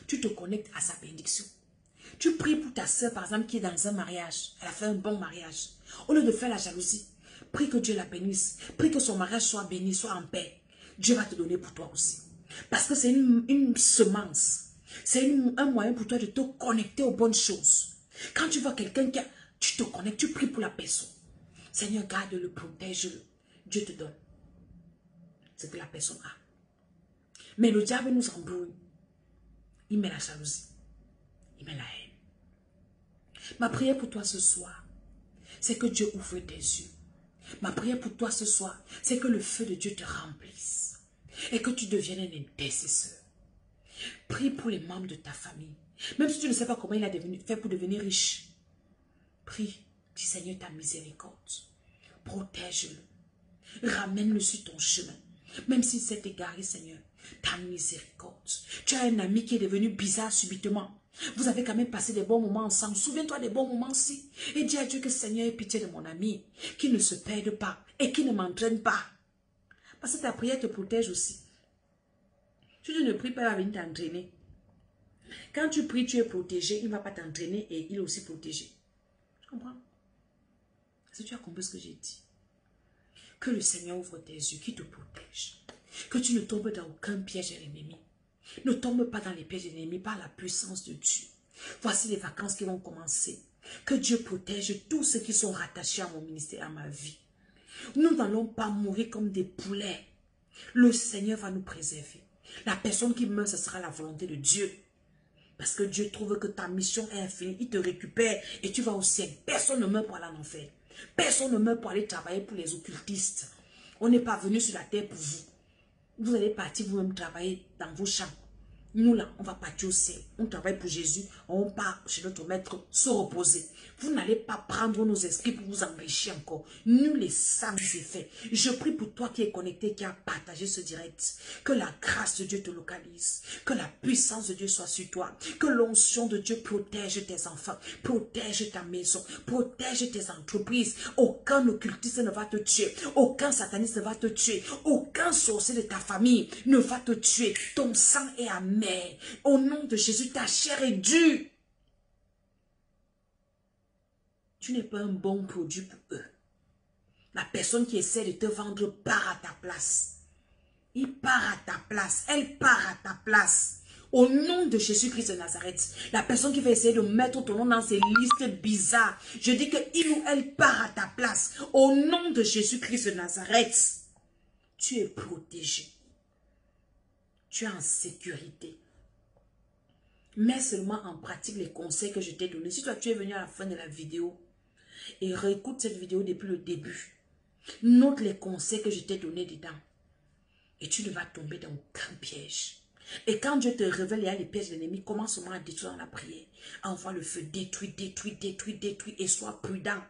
Tu te connectes à sa bénédiction. Tu pries pour ta soeur, par exemple, qui est dans un mariage. Elle a fait un bon mariage. Au lieu de faire la jalousie, prie que Dieu la bénisse. Prie que son mariage soit béni, soit en paix. Dieu va te donner pour toi aussi. Parce que c'est une semence. C'est un moyen pour toi de te connecter aux bonnes choses. Quand tu vois quelqu'un tu te connectes, tu pries pour la personne. Seigneur, garde-le, protège-le. Dieu te donne ce que la personne a. Mais le diable nous embrouille. Il met la jalousie. Il met la haine. Ma prière pour toi ce soir, c'est que Dieu ouvre tes yeux. Ma prière pour toi ce soir, c'est que le feu de Dieu te remplisse. Et que tu deviennes un intercesseur. Prie pour les membres de ta famille. Même si tu ne sais pas comment il a fait pour devenir riche. Prie. Dis Seigneur, ta miséricorde. Protège-le. Ramène-le sur ton chemin. Même s'il s'est égaré, Seigneur, ta miséricorde. Tu as un ami qui est devenu bizarre subitement. Vous avez quand même passé des bons moments ensemble. Souviens-toi des bons moments aussi. Et dis à Dieu que Seigneur ait pitié de mon ami. Qui ne se perde pas. Et qui ne m'entraîne pas. Parce que ta prière te protège aussi. Si tu ne pries pas, il va venir t'entraîner. Quand tu pries, tu es protégé. Il ne va pas t'entraîner et il est aussi protégé. Tu comprends? Est-ce que tu as compris ce que j'ai dit? Que le Seigneur ouvre tes yeux, qui te protège. Que tu ne tombes dans aucun piège de l'ennemi. Ne tombe pas dans les pièges de l'ennemi par la puissance de Dieu. Voici les vacances qui vont commencer. Que Dieu protège tous ceux qui sont rattachés à mon ministère, à ma vie. Nous n'allons pas mourir comme des poulets. Le Seigneur va nous préserver. La personne qui meurt, ce sera la volonté de Dieu. Parce que Dieu trouve que ta mission est infinie. Il te récupère et tu vas au ciel. Personne ne meurt pour aller en enfer. Personne ne meurt pour aller travailler pour les occultistes. On n'est pas venu sur la terre pour vous. Vous allez partir vous-même travailler dans vos champs. Nous là, on va partir au ciel. On travaille pour Jésus. On part chez notre maître se reposer. Vous n'allez pas prendre nos esprits pour vous enrichir encore. Nous les sans effets. Je prie pour toi qui es connecté, qui a partagé ce direct. Que la grâce de Dieu te localise. Que la puissance de Dieu soit sur toi. Que l'onction de Dieu protège tes enfants. Protège ta maison. Protège tes entreprises. Aucun occultiste ne va te tuer. Aucun sataniste ne va te tuer. Aucun sorcier de ta famille ne va te tuer. Ton sang est amer. Au nom de Jésus, ta chair est dure. Tu n'es pas un bon produit pour eux. La personne qui essaie de te vendre part à ta place. Il part à ta place. Elle part à ta place. Au nom de Jésus-Christ de Nazareth. La personne qui va essayer de mettre ton nom dans ces listes bizarres. Je dis que il ou elle part à ta place. Au nom de Jésus-Christ de Nazareth. Tu es protégé. Tu es en sécurité. Mets seulement en pratique les conseils que je t'ai donnés. Si toi tu es venu à la fin de la vidéo et réécoute cette vidéo depuis le début, note les conseils que je t'ai donnés dedans. Et tu ne vas tomber dans aucun piège. Et quand Dieu te révèle, il y a les pièges de l'ennemi, commence seulement à détruire dans la prière. Envoie le feu, détruis, détruis, détruis, détruis et sois prudent.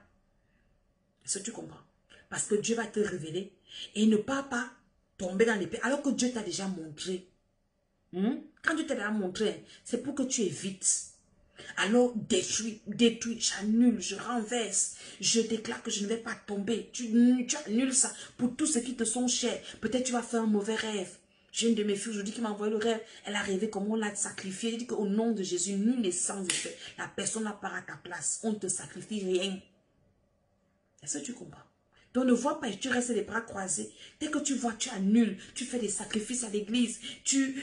Est-ce que tu comprends? Parce que Dieu va te révéler. Et ne pas tomber dans les pieds. Alors que Dieu t'a déjà montré. Quand Dieu t'a déjà montré, c'est pour que tu évites. Alors détruis, j'annule, je renverse. Je déclare que je ne vais pas tomber. Tu annules ça pour tous ceux qui te sont chers. Peut-être tu vas faire un mauvais rêve. J'ai une de mes filles aujourd'hui qui m'a envoyé le rêve. Elle a rêvé comment on l'a sacrifié. Elle dit qu'au nom de Jésus, nul n'est sans effet. La personne n'a pas à ta place. On ne te sacrifie rien. Est-ce que tu comprends? Donc ne vois pas et tu restes les bras croisés. Dès que tu vois, tu annules. Tu fais des sacrifices à l'église. Tu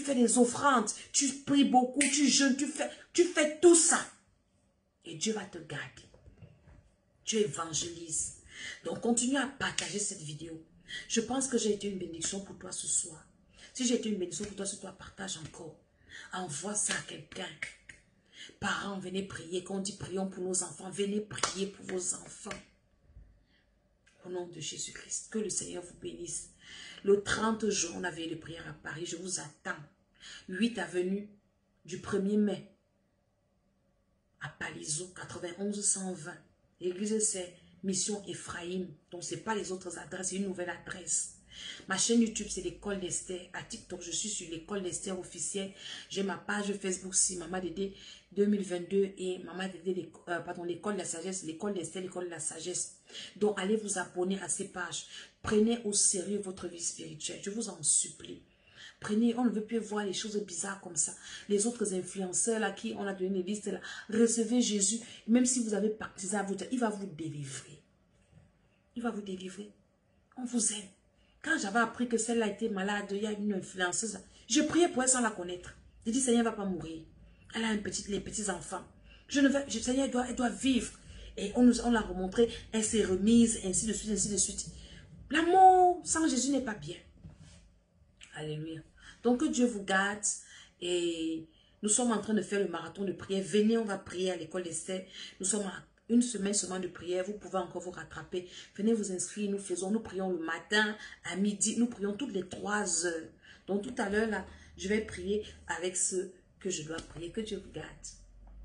fais des offrandes. Tu pries beaucoup. Tu jeûnes. Tu fais tout ça. Et Dieu va te garder. Tu évangélises. Donc continue à partager cette vidéo. Je pense que j'ai été une bénédiction pour toi ce soir. Si j'ai été une bénédiction pour toi ce soir, partage encore. Envoie ça à quelqu'un. Parents, venez prier. Quand on dit prions pour nos enfants, venez prier pour vos enfants. Au nom de Jésus-Christ, que le Seigneur vous bénisse. Le 30 juin, on avait les prières à Paris. Je vous attends. 8 avenue du 1er mai. À Palaiseau, 91 120. L'église, c'est Mission Ephraim. Donc, ce n'est pas les autres adresses, c'est une nouvelle adresse. Ma chaîne YouTube, c'est l'école d'Esther. À TikTok, je suis sur l'école d'Esther officielle. J'ai ma page Facebook, c'est Maman Dédé 2022 et Maman Dédé, l'école de la sagesse, l'école d'Esther, l'école de la sagesse. Donc, allez vous abonner à ces pages. Prenez au sérieux votre vie spirituelle. Je vous en supplie. Prenez, on ne veut plus voir les choses bizarres comme ça. Les autres influenceurs là, qui on a donné une liste là, recevez Jésus. Même si vous avez baptisé à votre, il va vous délivrer. Il va vous délivrer. On vous aime. Quand j'avais appris que celle-là était malade, il y a une influenceuse, je priais pour elle sans la connaître. J'ai dit, Seigneur, elle ne va pas mourir. Elle a les petits-enfants. Seigneur, elle doit vivre. Et on l'a remontré, elle s'est remise, ainsi de suite, ainsi de suite. L'amour sans Jésus n'est pas bien. Alléluia. Donc, que Dieu vous garde. Et nous sommes en train de faire le marathon de prière. Venez, on va prier à l'école d'Esther. Nous sommes à une semaine seulement de prière. Vous pouvez encore vous rattraper. Venez vous inscrire. Nous prions le matin, à midi. Nous prions toutes les 3 heures. Donc, tout à l'heure, là, je vais prier avec ceux que je dois prier. Que Dieu vous garde.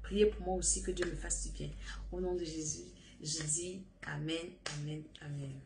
Priez pour moi aussi, que Dieu me fasse du bien. Au nom de Jésus, je dis Amen, Amen, Amen.